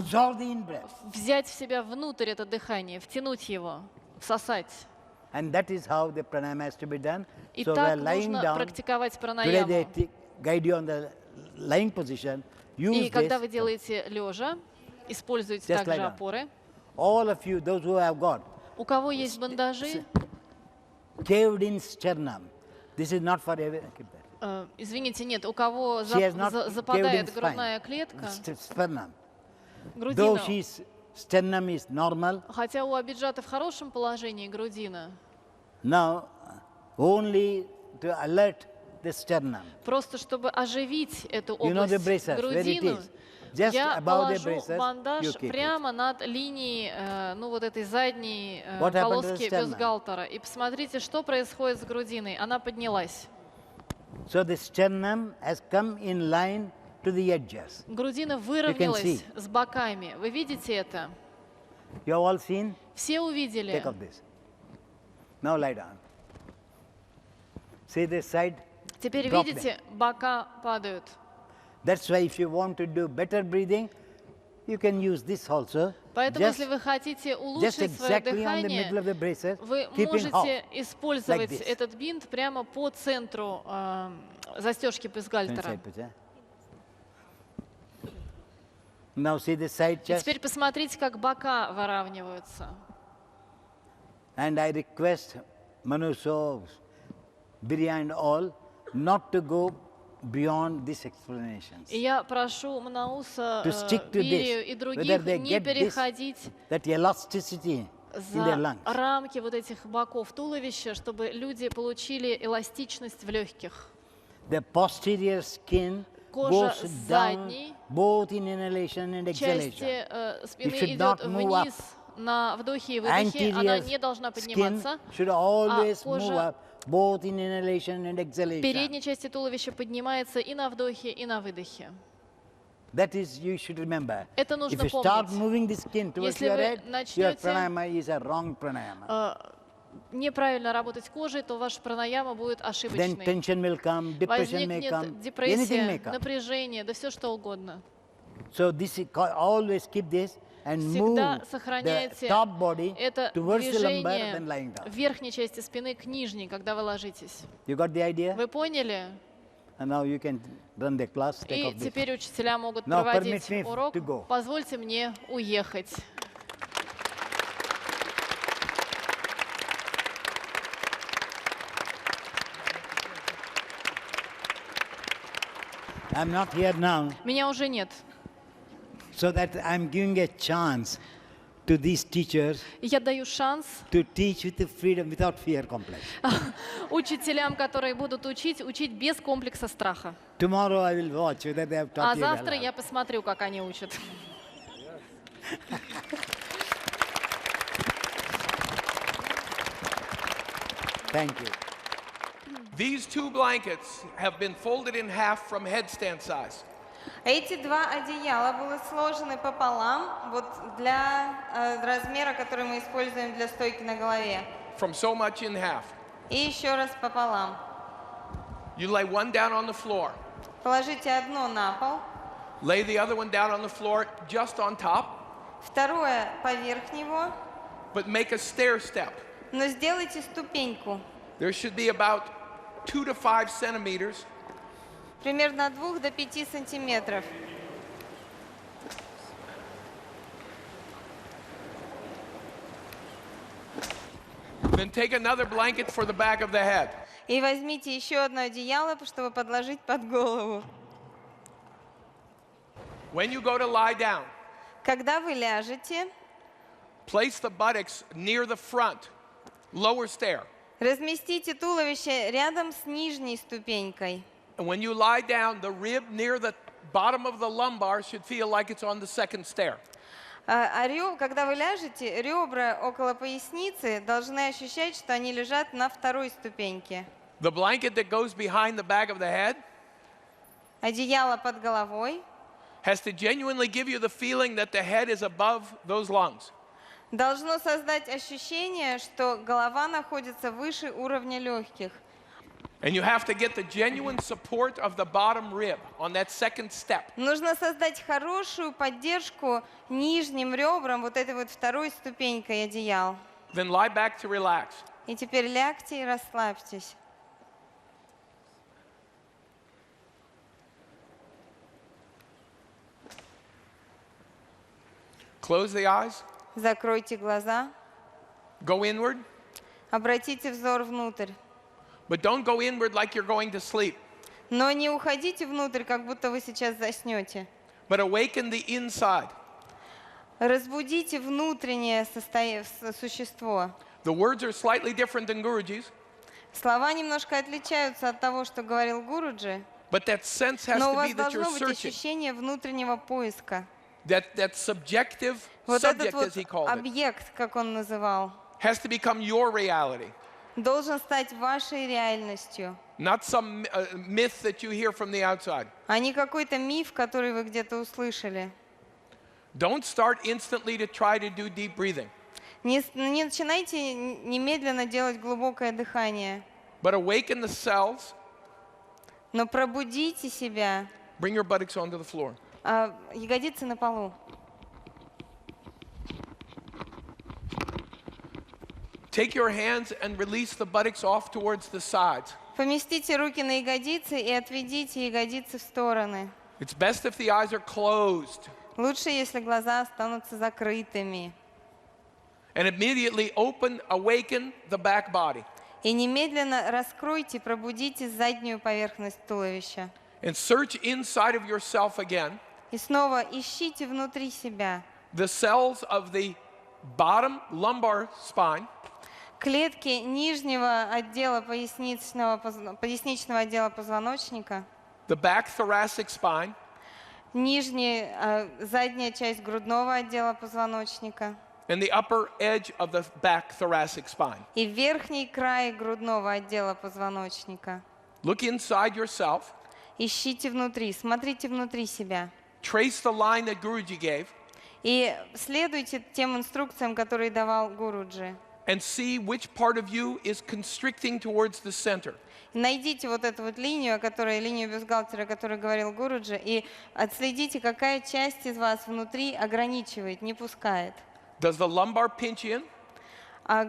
взять в себя внутрь это дыхание, втянуть его, всосать. И так нужно практиковать пранаяму. И когда вы делаете лежа, используйте также опоры. У кого есть бандажи, извините, нет, у кого западает грудная клетка, грудина, хотя у абиджата в хорошем положении грудина, просто чтобы оживить эту область, грудину, Я положу бандаж прямо над линией, ну вот этой задней полоски бюстгальтера. И посмотрите, что происходит с грудиной. Она поднялась. Грудина выровнялась с боками. Вы видите это? Все увидели. Теперь видите, бока падают. Поэтому, если вы хотите улучшить свое дыхание, вы можете использовать этот бинт прямо по центру застежки бюстгальтера. И теперь посмотрите, как бока выравниваются. And I request Manuso, Birya and all not to go beyond these explanations. И я прошу Манауса, Бирию и других не переходить за рамки вот этих боков туловища, чтобы люди получили эластичность в легких. The posterior skin кожа задней части спины идет вниз на вдохе и выдохе, она не должна подниматься, а кожа передней части туловища поднимается и на вдохе, и на выдохе. Это нужно помнить. Если вы начнете неправильно работать кожей, то ваша пранаяма будет ошибочной. Возникнет депрессия, напряжение, да все что угодно. Всегда сохраняйте это движение верхней части спины к нижней, когда вы ложитесь. Вы поняли? И теперь учителя могут проводить урок. Позвольте мне уехать. Меня уже нет. So that I'm giving a chance to these teachers я даю шанс to teach with the freedom, without fear complex. Учителям, которые будут учить без комплекса страха. Tomorrow I will watch whether they have taught you well. Завтра я посмотрю, как они учат. Thank you. These two blankets have been folded in half from headstand size. Эти два одеяла были сложены пополам, вот для размера, который мы используем для стойки на голове. From so much in half. И еще раз пополам. You lay one down on the floor. Положите одно на пол. Lay the other one down on the floor, just on top. Второе поверх него. But make a stair step. Но сделайте ступеньку. There should be about 2 to 5 centimeters. Примерно от 2 до 5 сантиметров. Then take another blanket for the back of the head. И возьмите еще одно одеяло, чтобы подложить под голову. When you go to lie down, когда вы ляжете, place the buttocks near the front, lower stair. Разместите туловище рядом с нижней ступенькой. And when you lie down, the rib near the bottom of the lumbar should feel like it's on the second stair. Когда вы ляжете, ребра около поясницы должны ощущать, что они лежат на второй ступеньке. The blanket that goes behind the back of the head одеяло под головой has to genuinely give you the feeling that the head is above those lungs. Должно создать ощущение, что голова находится выше уровня легких. And you have to get the genuine support of the bottom rib on that second step. Нужно создать хорошую поддержку нижним ребрам, вот этой вот второй ступенькой одеял. Then lie back to relax. И теперь лягте и расслабьтесь. Close the eyes. Закройте глаза. Go inward. Обратите взор внутрь. But don't go inward like you're going to sleep. Но не уходите внутрь, как будто вы сейчас заснете. But awaken the inside. Разбудите внутреннее существо. The words are slightly different than Guruji's. Слова немножко отличаются от того, что говорил Гуруджи. But that sense has Но у to вас be that you're должно быть searching. ощущение внутреннего поиска. That subjective Вот этот subject, вот as he called it, объект, как он называл, has to become your reality. должен стать вашей реальностью, Not some myth that you hear from the outside. а не какой-то миф, который вы где-то услышали. Don't start instantly to try to do deep breathing. Не начинайте немедленно делать глубокое дыхание, But awaken the cells. но пробудите себя. Bring your buttocks onto the floor. Ягодицы на полу. Take your hands and release the buttocks off towards the sides. Поместите руки на ягодицы и отведите ягодицы в стороны. It's best if the eyes are closed. Лучше, если глаза останутся закрытыми. And immediately awaken the back body. И немедленно раскройте, пробудите заднюю поверхность туловища. And search inside of yourself again. И снова ищите внутри себя The cells of the bottom lumbar spine. клетки нижнего отдела поясничного отдела позвоночника, The back thoracic spine. задняя часть грудного отдела позвоночника And the upper edge of the back thoracic spine. и верхний край грудного отдела позвоночника. Look inside yourself. Ищите внутри, смотрите внутри себя. Trace the line that Guruji gave. И следуйте тем инструкциям, которые давал Гуруджи. And see which part of you is constricting towards the center. Найдите вот эту вот линию, линию бюстгальтера, о которой говорил Гуруджи, и отследите, какая часть из вас внутри ограничивает, не пускает. Does the lumbar pinch in? А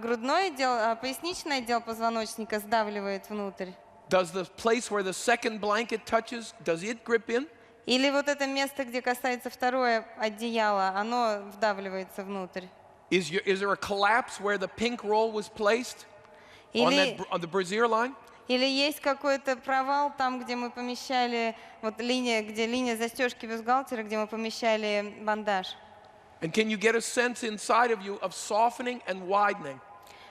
поясничный отдел позвоночника сдавливает внутрь. Does the place where the second blanket touches, does it grip in? Или вот это место, где касается второе одеяло, оно вдавливается внутрь. Is there a collapse where the pink roll was placed on the brassiere line? Или есть какой-то провал там, где мы помещали, где линия застежки бюстгальтера, где мы помещали бандаж. And can you get a sense inside of you of softening and widening?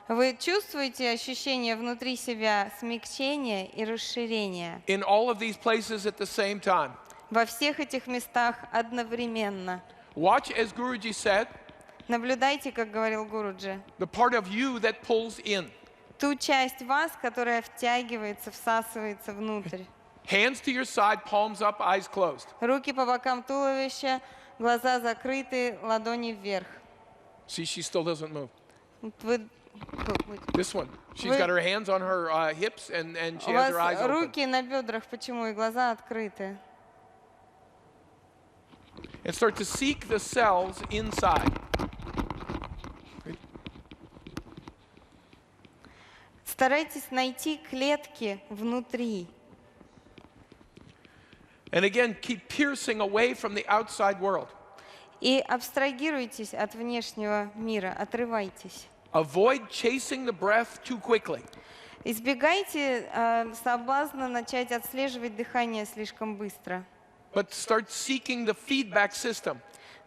Вы чувствуете ощущение внутри себя смягчения и расширения? In all of these places at the same time. Во всех этих местах одновременно. Watch, as Guruji said, Наблюдайте, как говорил Гуруджи, the part of you that pulls in. ту часть вас, которая втягивается, всасывается внутрь. Hands to your side, palms up, eyes closed. Руки по бокам туловища, глаза закрыты, ладони вверх. See, she still doesn't move. Вы This one. She's got her hands on her hips and she У has вас her eyes open. руки на бедрах, почему и глаза открыты. And start to seek the cells inside. Старайтесь найти клетки внутри. And again, keep piercing away from the outside world. И абстрагируйтесь от внешнего мира, отрывайтесь. Avoid chasing the breath too quickly. Избегайте соблазна начать отслеживать дыхание слишком быстро. But start seeking the feedback system.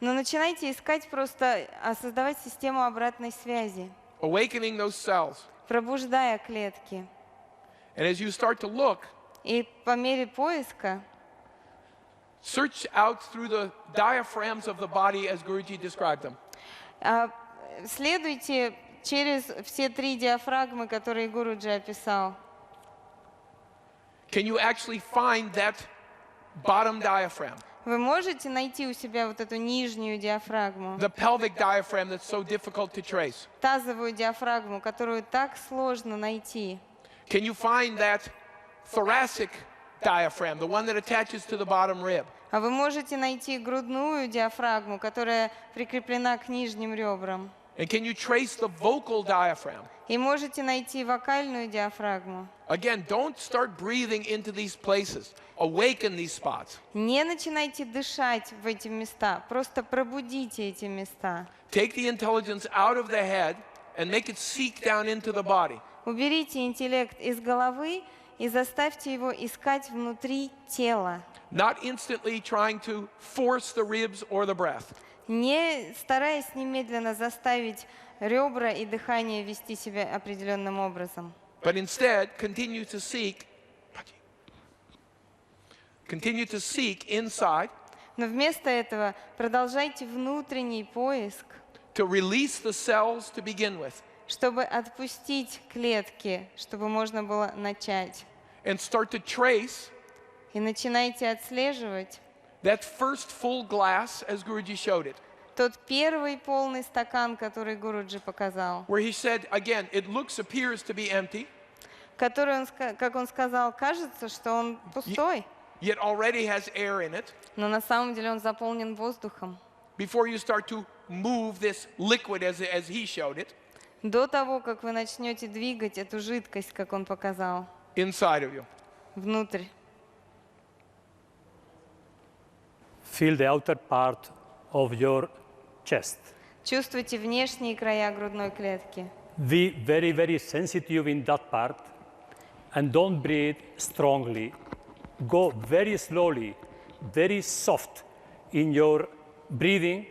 Но начинайте искать просто, создавать систему обратной связи, Awakening those cells. пробуждая клетки. And as you start to look, И по мере поиска search out through the diaphragms of the body as Guruji described them. следуйте через все 3 диафрагмы, которые Гуруджи описал. Can you actually find that bottom diaphragm? Вы можете найти у себя вот эту нижнюю диафрагму, The pelvic diaphragm that's so difficult to trace. тазовую диафрагму, которую так сложно найти? Can you find that thoracic diaphragm, the one that attaches to the bottom rib? А вы можете найти грудную диафрагму, которая прикреплена к нижним ребрам? And can you trace the vocal diaphragm? И можете найти вокальную диафрагму. Again, don't start breathing into these places. Awaken these spots. Не начинайте дышать в эти места, просто пробудите эти места. Take the intelligence out of the head and make it seek down into the body. Уберите интеллект из головы и заставьте его искать внутри тела. Not instantly trying to force the ribs or the breath. Не стараясь немедленно заставить ребра и дыхание вести себя определенным образом. But instead, continue to seek Continue to seek inside. Но вместо этого продолжайте внутренний поиск, To release the cells to begin with. чтобы отпустить клетки, чтобы можно было начать. And start to trace И начинайте отслеживать that first full glass as Guruji showed it. тот первый полный стакан, который Гуруджи показал, Where he said, again, it appears to be empty, который, как он сказал, кажется, что он пустой, yet already has air in it. но на самом деле он заполнен воздухом. Before you start to move this liquid as he showed it, До того, как вы начнете двигать эту жидкость, как он показал, inside of you. внутрь. Feel the outer part of your chest. Чувствуйте внешние края грудной клетки. Be very, very sensitive in that part and don't breathe strongly. Go very slowly, very soft in your breathing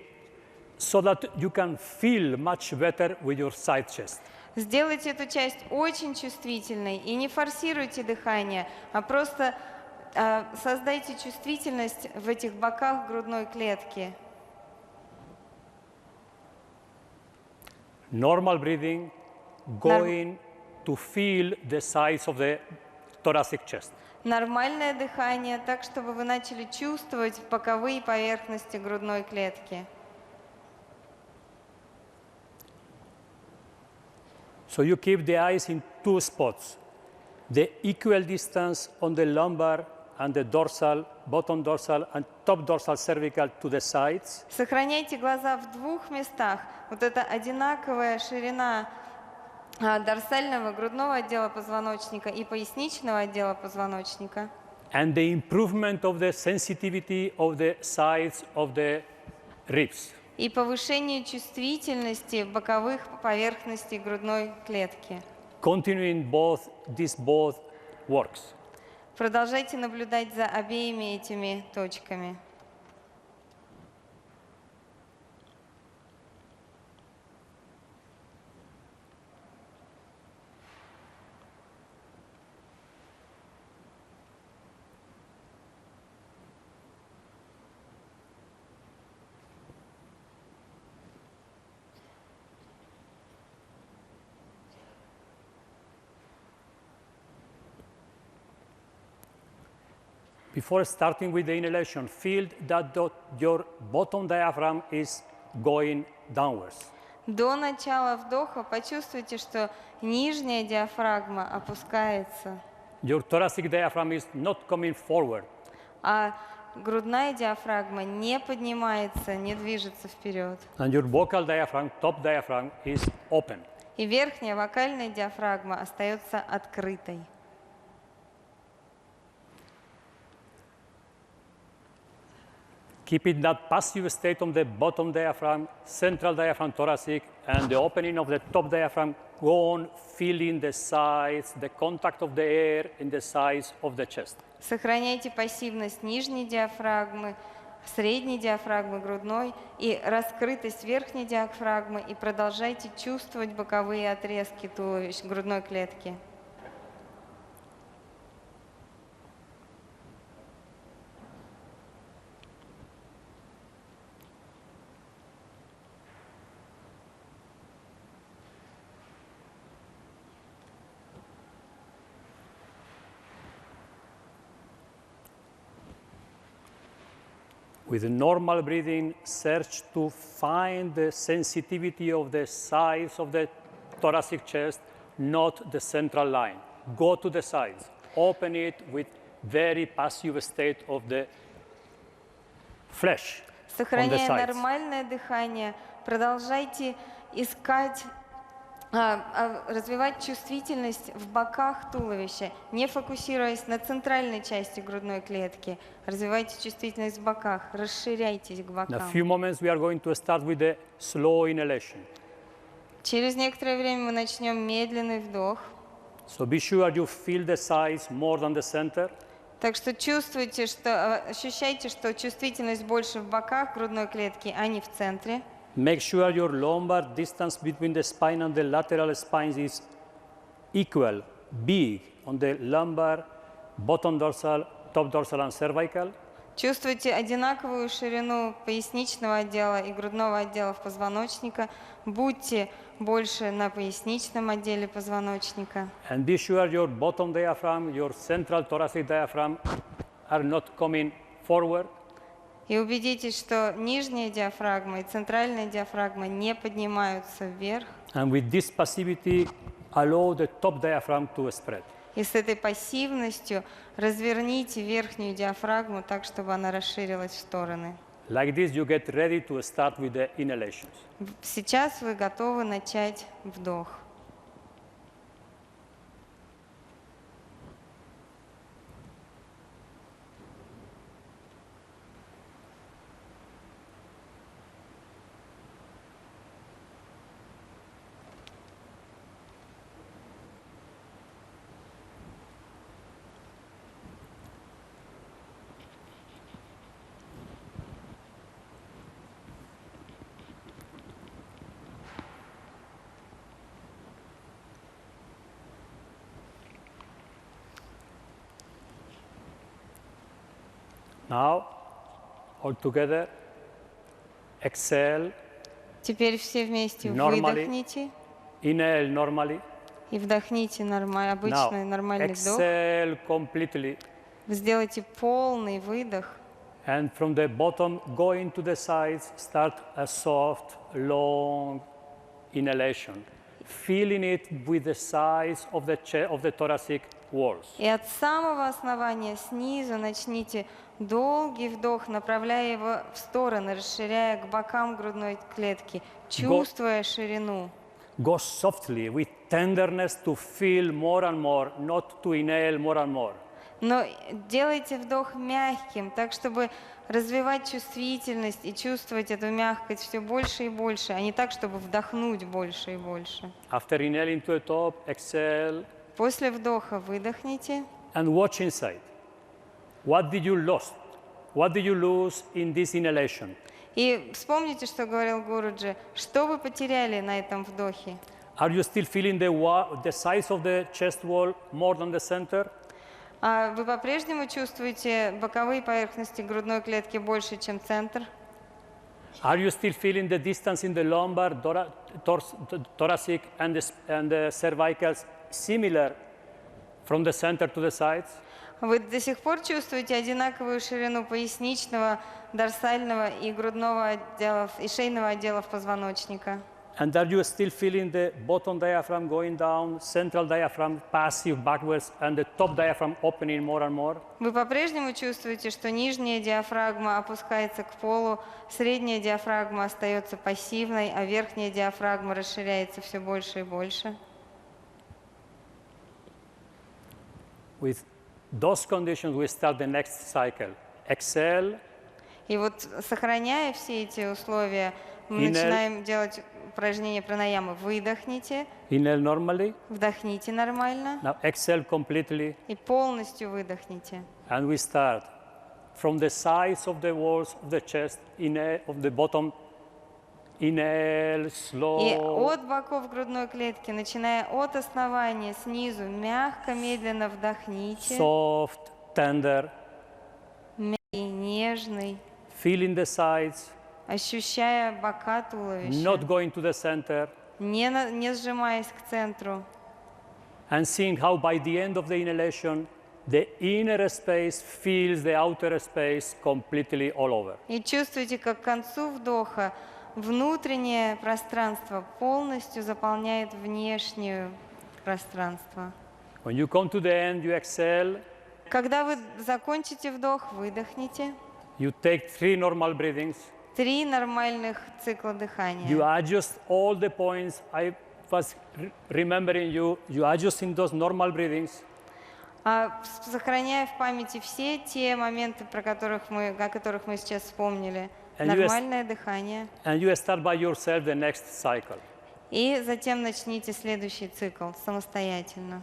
so that you can feel much better with your side chest. Сделайте эту часть очень чувствительной и не форсируйте дыхание, а просто создайте чувствительность в этих боках грудной клетки. Normal breathing, going to feel the size of the thoracic chest. Нормальное дыхание, так, чтобы вы начали чувствовать боковые поверхности грудной клетки. So you keep the eyes in two spots, the equal distance on the lumbar and the dorsal, bottom dorsal and top dorsal cervical to the sides. Сохраняйте глаза в двух местах. Вот это одинаковая ширина дорсального грудного отдела позвоночника и поясничного отдела позвоночника. And the improvement of the sensitivity of the sides of the ribs. И повышение чувствительности боковых поверхностей грудной клетки. Continuing both works. Продолжайте наблюдать за обеими этими точками. Before starting with the inhalation, feel that your bottom diaphragm is going downwards. До начала вдоха почувствуйте, что нижняя диафрагма опускается, Your thoracic diaphragm is not coming forward. а грудная диафрагма не поднимается, не движется вперед. And your vocal diaphragm, top diaphragm, is open. И верхняя вокальная диафрагма остается открытой. Keep it that passive state on the bottom diaphragm, central diaphragm, thoracic, and the opening of the top diaphragm. Go on feeling the sides, the contact of the air in the sides of the chest. Сохраняйте пассивность нижней диафрагмы, средней диафрагмы грудной и раскрытость верхней диафрагмы, и продолжайте чувствовать боковые отрезки туловища грудной клетки. With normal breathing, search to find the sensitivity of the sides of the thoracic chest, not the central line. Go to the sides. Open it with very passive state of the flesh on the Сохраняя sides. нормальное дыхание, продолжайте искать, развивать чувствительность в боках туловища, не фокусируясь на центральной части грудной клетки. Развивайте чувствительность в боках, расширяйтесь к In a бокам. few moments, we are going to start with the slow inhalation. Через некоторое время мы начнем медленный вдох. So be sure you feel the sides more than the center. Так что чувствуйте, ощущайте, что чувствительность больше в боках грудной клетки, а не в центре. Make sure your lumbar distance between the spine and the lateral spines is equal, big on the lumbar, bottom dorsal, top dorsal and cervical. Чувствуйте одинаковую ширину поясничного отдела и грудного отделов позвоночника. Будьте больше на поясничном отделе позвоночника. And be sure your bottom diaphragm, your central thoracic diaphragm are not coming forward. И убедитесь, что нижняя диафрагма и центральная диафрагма не поднимаются вверх. And with this passivity, allow the top diaphragm to spread. И с этой пассивностью разверните верхнюю диафрагму так, чтобы она расширилась в стороны. Like this, you get ready to start with the inhalations. Сейчас вы готовы начать вдох. Now, all together, exhale. Теперь все вместе Normally. выдохните Inhale normally. и вдохните обычный нормальный вдох. Exhale completely. Вы сделайте полный выдох. And from the bottom, go into the sides, start a soft, long inhalation, feeling it with the sides of the thoracic walls. И от самого основания снизу начните долгий вдох, направляя его в стороны, расширяя к бокам грудной клетки, чувствуя ширину. Go softly, with tenderness to feel more and more, not to inhale more and more. Но делайте вдох мягким, так, чтобы развивать чувствительность и чувствовать эту мягкость все больше и больше, а не так, чтобы вдохнуть больше и больше. After inhaling to the top, exhale. После вдоха выдохните. And watch inside. What did you lose? What did you lose in this inhalation? И вспомните, что говорил Гуруджи. Что вы потеряли на этом вдохе? Are you still feeling the size of the chest wall more than the center? Вы по-прежнему чувствуете боковые поверхности грудной клетки больше, чем центр? Are you still feeling the distance in the lumbar, thoracic and the cervicals similar from the center to the sides? Вы до сих пор чувствуете одинаковую ширину поясничного, дорсального и грудного отделов, и шейного отделов позвоночника? And are you still feeling the bottom diaphragm going down, central diaphragm passive backwards, and the top diaphragm opening more and more? Вы по-прежнему чувствуете, что нижняя диафрагма опускается к полу, средняя диафрагма остается пассивной, а верхняя диафрагма расширяется все больше и больше? With those conditions, we start the next cycle. Exhale. И вот, сохраняя все эти условия, мы начинаем делать упражнение пранаямы. Выдохните. Inhale normally. Вдохните нормально. Now exhale completely. И полностью выдохните. And we start from the sides of the walls of the chest, of the bottom. Inhale, slow. И от боков грудной клетки, начиная от основания, снизу, мягко, медленно вдохните. Soft, tender. Мягкий, нежный. Feeling the sides. Ощущая бока туловища. Not going to the center. Не сжимаясь к центру. And seeing how by the end of the inhalation, the inner space fills the outer space completely all over. И чувствуйте, как к концу вдоха внутреннее пространство полностью заполняет внешнее пространство. When you come to the end, you exhale. Когда вы закончите вдох, выдохните. You take 3 normal breathings. 3 нормальных цикла дыхания. You adjust all the points I was remembering you. You adjust in those normal breathings. Сохраняя в памяти все те моменты, о которых мы сейчас вспомнили. Нормальное дыхание. And you start by yourself the next cycle. И затем начните следующий цикл самостоятельно.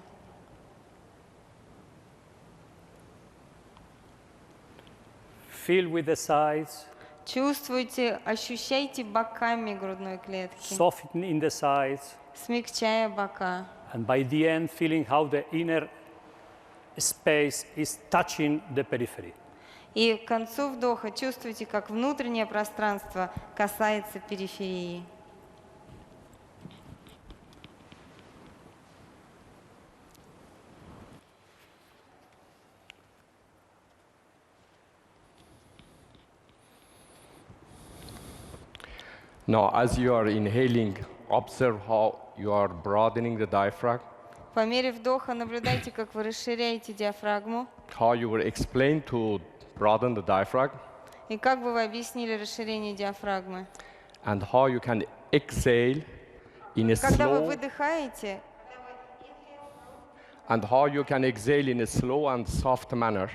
Feel with the sides. Чувствуйте, ощущайте боками грудной клетки. Soften in the sides. Смягчая бока. And by the end, feeling how the inner space is touching the periphery. И к концу вдоха чувствуйте, как внутреннее пространство касается периферии. Now, as you are inhaling, observe how you are broadening the diaphragm. По мере вдоха наблюдайте, как вы расширяете диафрагму. How you will explain to broaden the diaphragm. И как бы вы объяснили расширение диафрагмы? And how you can exhale in a Когда вы slow. выдыхаете, And how you can exhale in a slow and soft manner.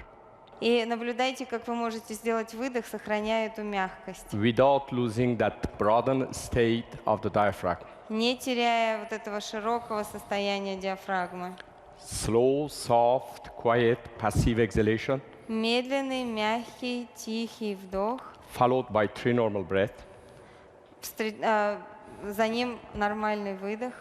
и наблюдайте, как вы можете сделать выдох, сохраняя эту мягкость, Without losing that broadened state of the diaphragm. не теряя вот этого широкого состояния диафрагмы. Slow, soft, quiet, passive exhalation, Медленный, мягкий, тихий вдох. followed by 3 normal breaths. За ним нормальный выдох.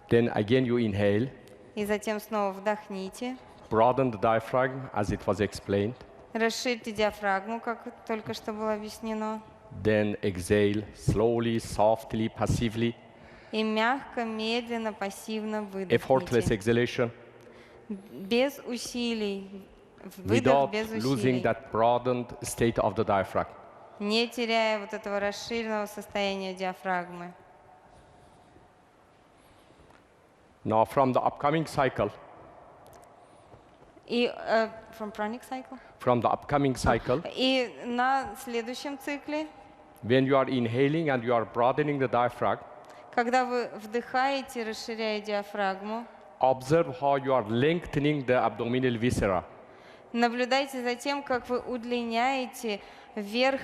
Then again you inhale, И затем снова вдохните. broaden the diaphragm as it was explained. Расширьте диафрагму, как только что было объяснено. Then exhale slowly, softly, passively, И мягко, медленно, пассивно effortless выдохните. exhalation, Без усилий. Выдох without без losing усилий. that broadened state of the diaphragm. Не теряя вот этого расширенного состояния диафрагмы. Now from the upcoming cycle, И from pranic cycle? from the upcoming cycle, И на следующем цикле, when you are inhaling and you are broadening the diaphragm, когда вы вдыхаете, расширяя диафрагму, observe how you are lengthening the abdominal viscera. наблюдайте за тем, как вы удлиняете вверх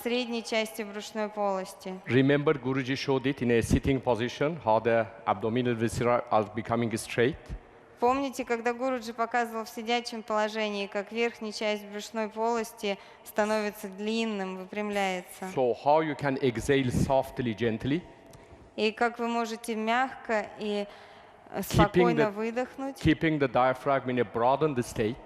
средней части брюшной полости. Remember, Guruji showed it in a sitting position, how the abdominal viscera are becoming straight. Помните, когда Гуруджи показывал в сидячем положении, как верхняя часть брюшной полости становится длинным, выпрямляется? So how you can exhale softly, gently, И как вы можете мягко и спокойно выдохнуть, keeping the diaphragm in a broadened state,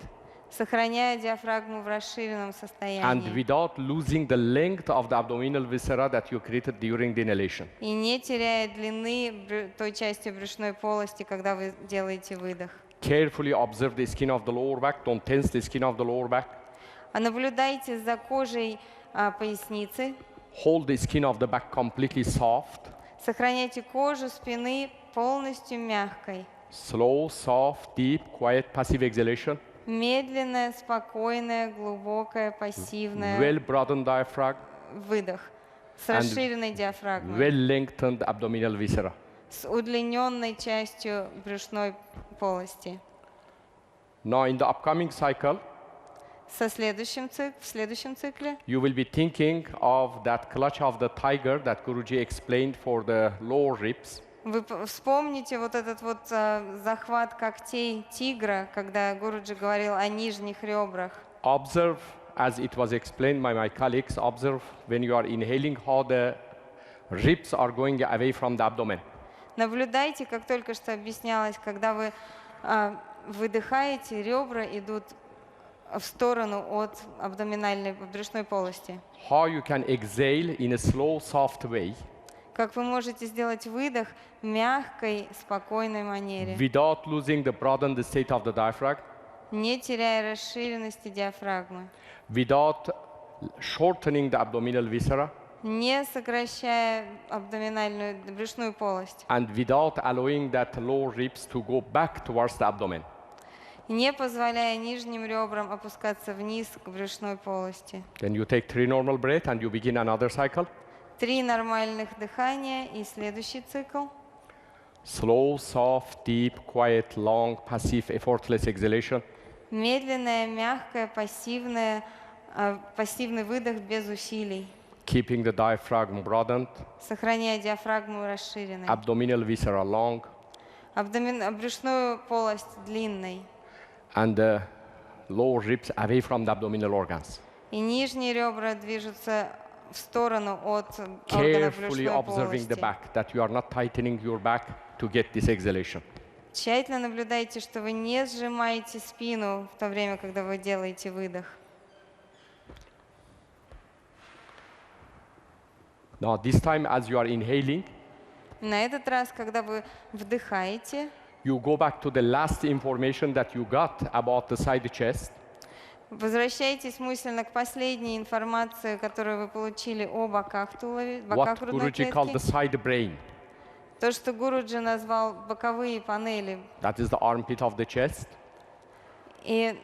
сохраняя диафрагму в расширенном and состоянии. without losing the length of the abdominal viscera that you created during the inhalation. И не теряя длины той части брюшной полости, когда вы делаете выдох. Carefully observe the skin of the lower back. Don't tense the skin of the lower back. А наблюдайте за кожей поясницы. Hold the skin of the back completely soft. Сохраняйте кожу спины полностью мягкой. Slow, soft, deep, quiet, passive exhalation. Медленная, спокойная, глубокая, пассивная Well broadened diaphragm. выдох с расширенной диафрагмой, Well lengthened abdominal viscera. с удлиненной частью брюшной полости. Now in the upcoming cycle, В следующем цикле you will be thinking of that clutch of the tiger that Guruji explained for the lower ribs. вы вспомните вот этот вот захват когтей тигра, когда Гуруджи говорил о нижних ребрах. Observe, as it was explained by my colleagues, observe when you are inhaling how the ribs are going away from the abdomen. Наблюдайте, как только что объяснялось, когда вы выдыхаете, ребра идут в сторону от абдоминальной брюшной полости. How you can exhale in a slow, soft way Как вы можете сделать выдох в мягкой, спокойной манере, without losing the broadened state of the diaphragm, не теряя расширенности диафрагмы, without shortening the abdominal viscera, не сокращая абдоминальную брюшную полость, and without allowing that lower ribs to go back towards the abdomen. не позволяя нижним ребрам опускаться вниз к брюшной полости. Then you take 3 normal breaths and you begin another cycle. 3 нормальных дыхания и следующий цикл. Slow, soft, deep, quiet, long, passive, effortless exhalation. Медленная, мягкая, пассивный выдох без усилий, Keeping the diaphragm broadened, сохраняя диафрагму расширенной, abdominal viscera long, брюшную полость длинной and the lower ribs away from the abdominal organs. и нижние ребра движутся в сторону от органов Carefully брюшной observing the полости. back, that you are not tightening your back to get this exhalation. Тщательно наблюдайте, что вы не сжимаете спину в то время, когда вы делаете выдох. Now, this time, as you are inhaling, На этот раз, когда вы вдыхаете, you go back to the last information that you got about the side chest. возвращайтесь мысленно к последней информации, которую вы получили о боках боках What грудной Guruji called the клетки. side brain. То, что Гуруджи назвал боковые панели. That is the armpit of the chest. И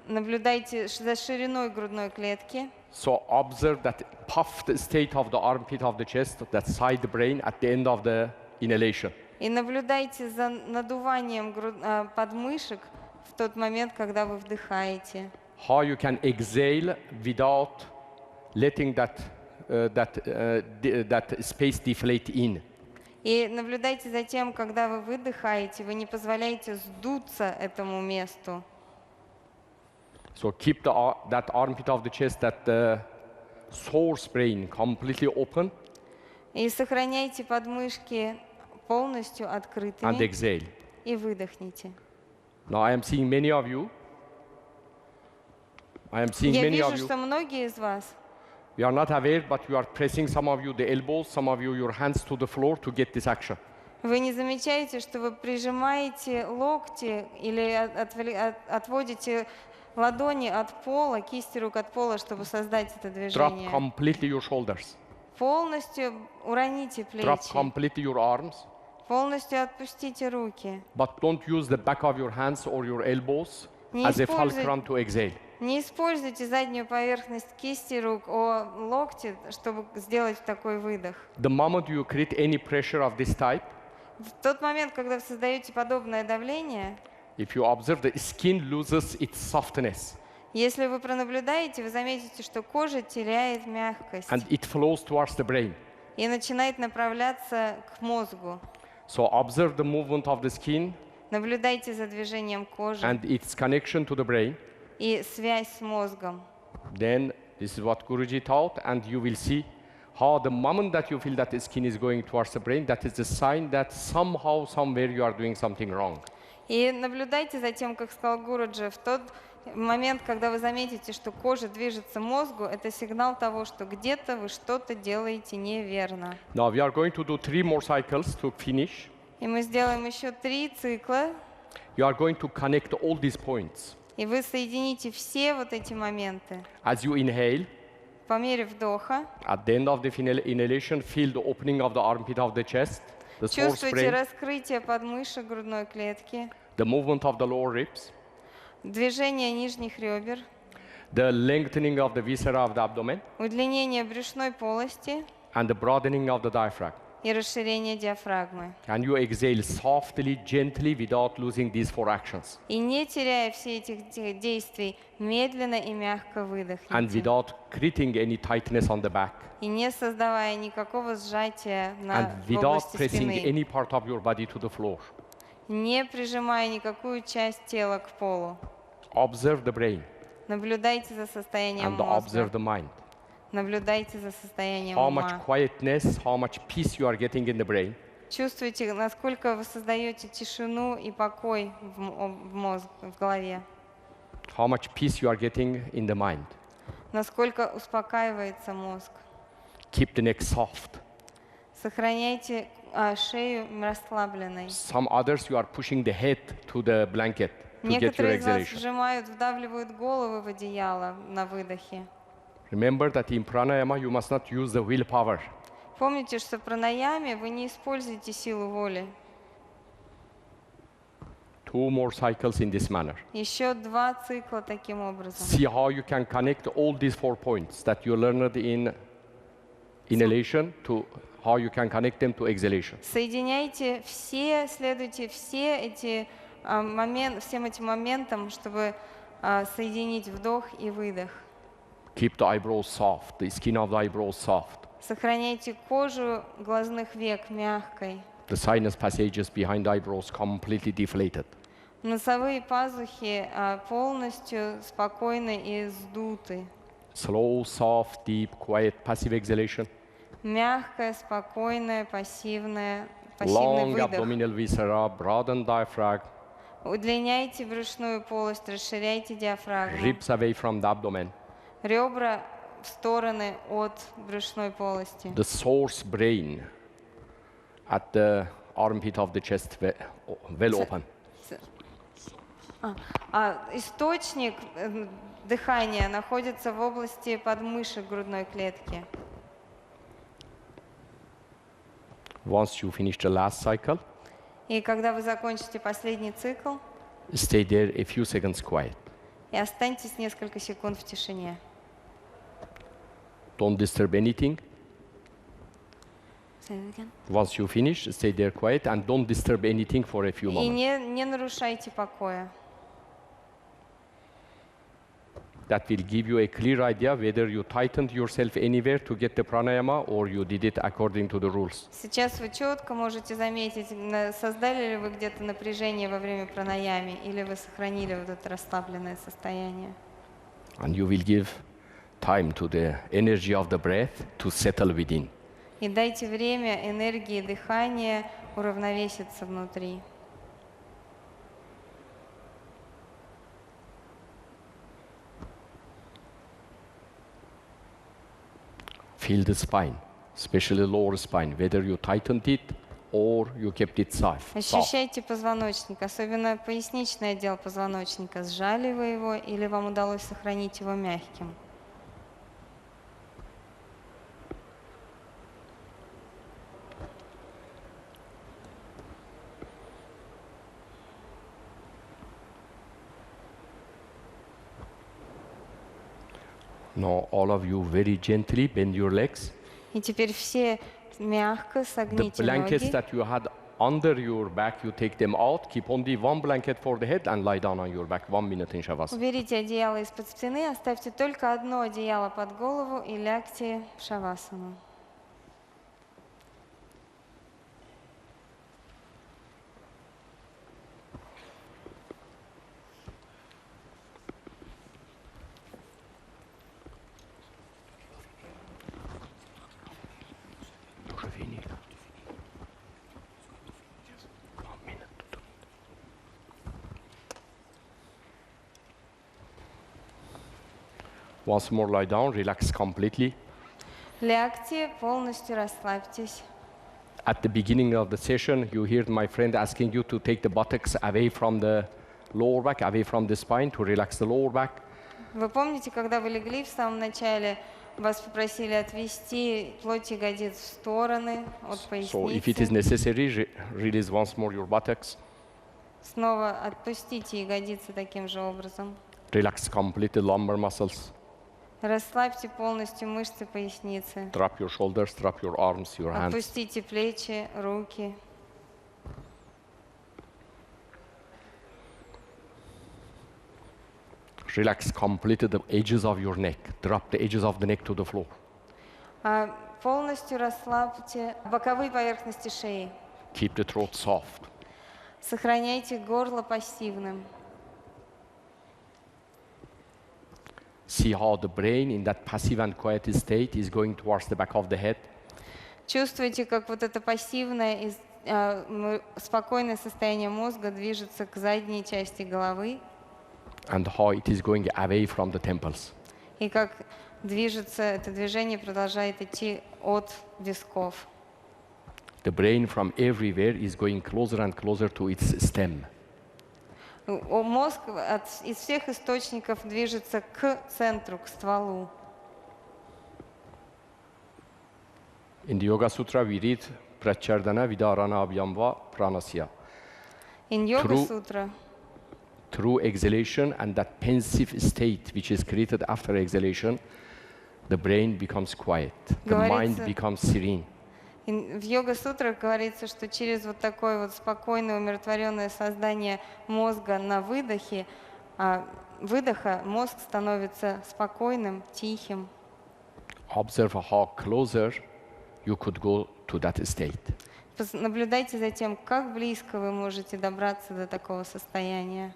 наблюдайте за шириной грудной клетки. So observe that puffed state of the armpit of the chest, that side brain at the end of the inhalation. И наблюдайте за надуванием подмышек в тот момент, когда вы вдыхаете. How you can exhale without letting that space deflate in. И наблюдайте за тем, когда вы выдыхаете, вы не позволяете сдуться этому месту. So keep that armpit of the chest, that source brain completely open. И сохраняйте подмышки полностью And открытыми. exhale. И выдохните. Now I am seeing many of you. Я вижу, что многие из вас, You are not aware, but you are pressing, some of you, the elbows, some of you, your hands to the floor to get this action. вы не замечаете, что вы прижимаете локти или отводите ладони от пола, кисти рук от пола, чтобы создать это Drop движение. completely your shoulders. Полностью уроните Drop плечи. completely your arms. Полностью отпустите руки. But don't use the back of your hands or your elbows Не as a используй- fulcrum to exhale. Не используйте заднюю поверхность кисти рук о локти, чтобы сделать такой выдох. The moment you create any pressure of this type, В тот момент, когда вы создаете подобное давление, if you observe, the skin loses its softness если вы пронаблюдаете, вы заметите, что кожа теряет мягкость and it flows towards the brain. и начинает направляться к мозгу. So observe the movement of the skin Наблюдайте за движением кожи and its connection to the brain. и связь с мозгом. Then this is what Guruji taught, and you will see how the moment that you feel that the skin is going towards the brain, that is the sign that somehow, somewhere you are doing something wrong. И наблюдайте за тем, как сказал Гуруджи, в тот момент, когда вы заметите, что кожа движется к мозгу, это сигнал того, что где-то вы что-то делаете неверно. Now we are going to do 3 more cycles to finish. И мы сделаем еще 3 цикла, You are going to connect all these points. и вы соедините все вот эти моменты. As you inhale, По мере вдоха at the end of the inhalation, feel the opening of the armpit of the chest, the source чувствуйте brain, раскрытие подмышек грудной клетки, the movement of the lower ribs, движение нижних ребер, the lengthening of the viscera of the abdomen, удлинение брюшной полости and the broadening of the diaphragm. и расширение диафрагмы. Can you exhale softly, gently, without losing these 4 actions? И не теряя все этих действий, медленно и мягко And выдохните. without creating any tightness on the back. И не создавая никакого сжатия And в without области pressing спины. any part of your body to the floor. Не прижимая никакую часть тела к полу. Observe the brain Наблюдайте за состоянием and observe мозга. the mind. Наблюдайте за состоянием How ума. much quietness, how much peace you are getting in the brain. Чувствуйте, насколько вы создаете тишину и покой в голове. How much peace you are getting in the mind. Насколько успокаивается мозг. Keep the neck soft. Сохраняйте шею расслабленной. Some others, you are pushing the head to the blanket to get your Некоторые из вас exhalation. сжимают, вдавливают головы в одеяло на выдохе. Remember that in pranayama, you must not use the willpower. Помните, что в пранаяме вы не используете силу воли. 2 more cycles in this manner. Еще 2 цикла таким образом. See how you can connect all these 4 points that you learned in inhalation to how you can connect them to exhalation. Соединяйте все, следуйте всем этим моментам, чтобы соединить вдох и выдох. Keep the eyebrows soft, the skin of the eyebrows soft. Сохраняйте кожу глазных век мягкой. The sinus passages behind the eyebrows completely deflated. Носовые пазухи полностью спокойны и сдуты. Slow, soft, deep, quiet, passive exhalation. Мягкое, спокойное, пассивное, пассивный Long выдох. abdominal viscera, broaden diaphragm. Удлиняйте брюшную полость, расширяйте диафрагму. Ribs away from the abdomen. Ребра в стороны от брюшной полости. The source brain at the armpit of the chest well open. Источник дыхания находится в области подмышек грудной клетки. Once you finish the last cycle, И когда вы закончите последний цикл, stay there a few seconds quiet. и останьтесь несколько секунд в тишине. Don't disturb anything. Once you finish, stay there quiet and don't disturb anything for a few И moments. не нарушайте покоя. That will give you a clear idea whether you tightened yourself anywhere to get the pranayama or you did it according to the rules. Сейчас вы четко можете заметить, создали ли вы где-то напряжение во время пранаямы, или вы сохранили вот это расслабленное состояние. And you will give time to the energy of the breath to settle within. И дайте время энергии дыхания уравновеситься внутри. Feel the spine, especially lower spine, whether you tightened it or you kept it soft. Ощущайте позвоночник, особенно поясничный отдел позвоночника. Сжали вы его или вам удалось сохранить его мягким? Now all of you very gently bend your legs. И теперь все мягко The согните blankets ноги. that you had under your back, you take them out, keep only one blanket for the head and lie down on your back 1 minute in Shavasana. Уберите одеяло из-под спины, оставьте только одно одеяло под голову и лягте в шавасану. Once more lie down, relax completely. Лягте, полностью расслабьтесь. At the beginning of the session, you heard my friend asking you to take the buttocks away from the lower back, away from the spine, to relax the lower back. Вы помните, когда вы легли в самом начале, вас попросили отвести плоть ягодиц в стороны от So if it is поясницы. necessary, release once more your buttocks. Снова отпустите ягодицы таким же образом. Relax completely lumbar muscles. Расслабьте полностью мышцы поясницы. Drop your shoulders, drop your arms, your hands. Отпустите плечи, руки. Relax completely the edges of your neck. Drop the edges of the neck to the floor. Полностью расслабьте боковые поверхности шеи. Keep the throat soft. Сохраняйте горло пассивным. See how the brain in that passive and quiet state is going towards the back of the head. Чувствуете, как вот это пассивное и спокойное состояние мозга движется к задней части головы. And how it is going away from the temples. И как движется это движение, продолжает идти от висков. The brain from everywhere is going closer and closer to its stem. Мозг из всех источников движется к центру, к стволу. In the Yoga Sutra we read Prachardana Vidarana Abhyamva Pranasya. In Yoga Sutра Through exhalation and that pensive state which is created after exhalation, the brain becomes quiet, the mind becomes serene. В йога-сутрах говорится, что через вот такое вот спокойное, умиротворенное создание мозга на выдохе, выдоха мозг становится спокойным, тихим. Observe how closer you could go to that state. Наблюдайте за тем, как близко вы можете добраться до такого состояния.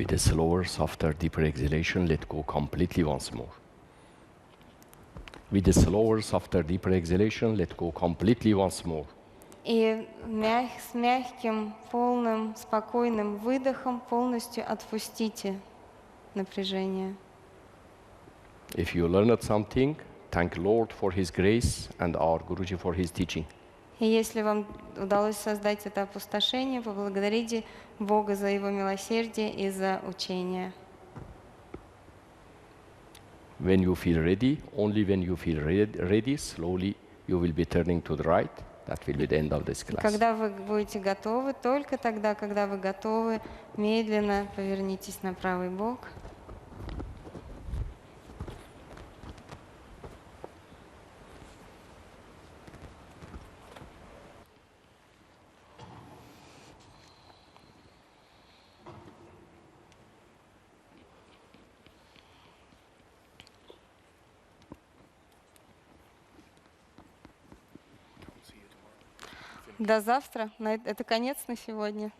With a slower, softer, deeper exhalation, let go completely once more. With a slower, softer, deeper exhalation, let go completely once more. И с мягким, полным, спокойным выдохом полностью отпустите напряжение. If you learned something, thank Lord for His grace and our Guruji for His teaching. И если вам удалось создать это опустошение, поблагодарите Бога за Его милосердие и за учение. When you feel ready, only when you feel ready, slowly you will be turning to the right. That will be the end of this class. Когда вы будете готовы, только тогда, когда вы готовы, медленно повернитесь на правый бок. До завтра. Это конец на сегодня.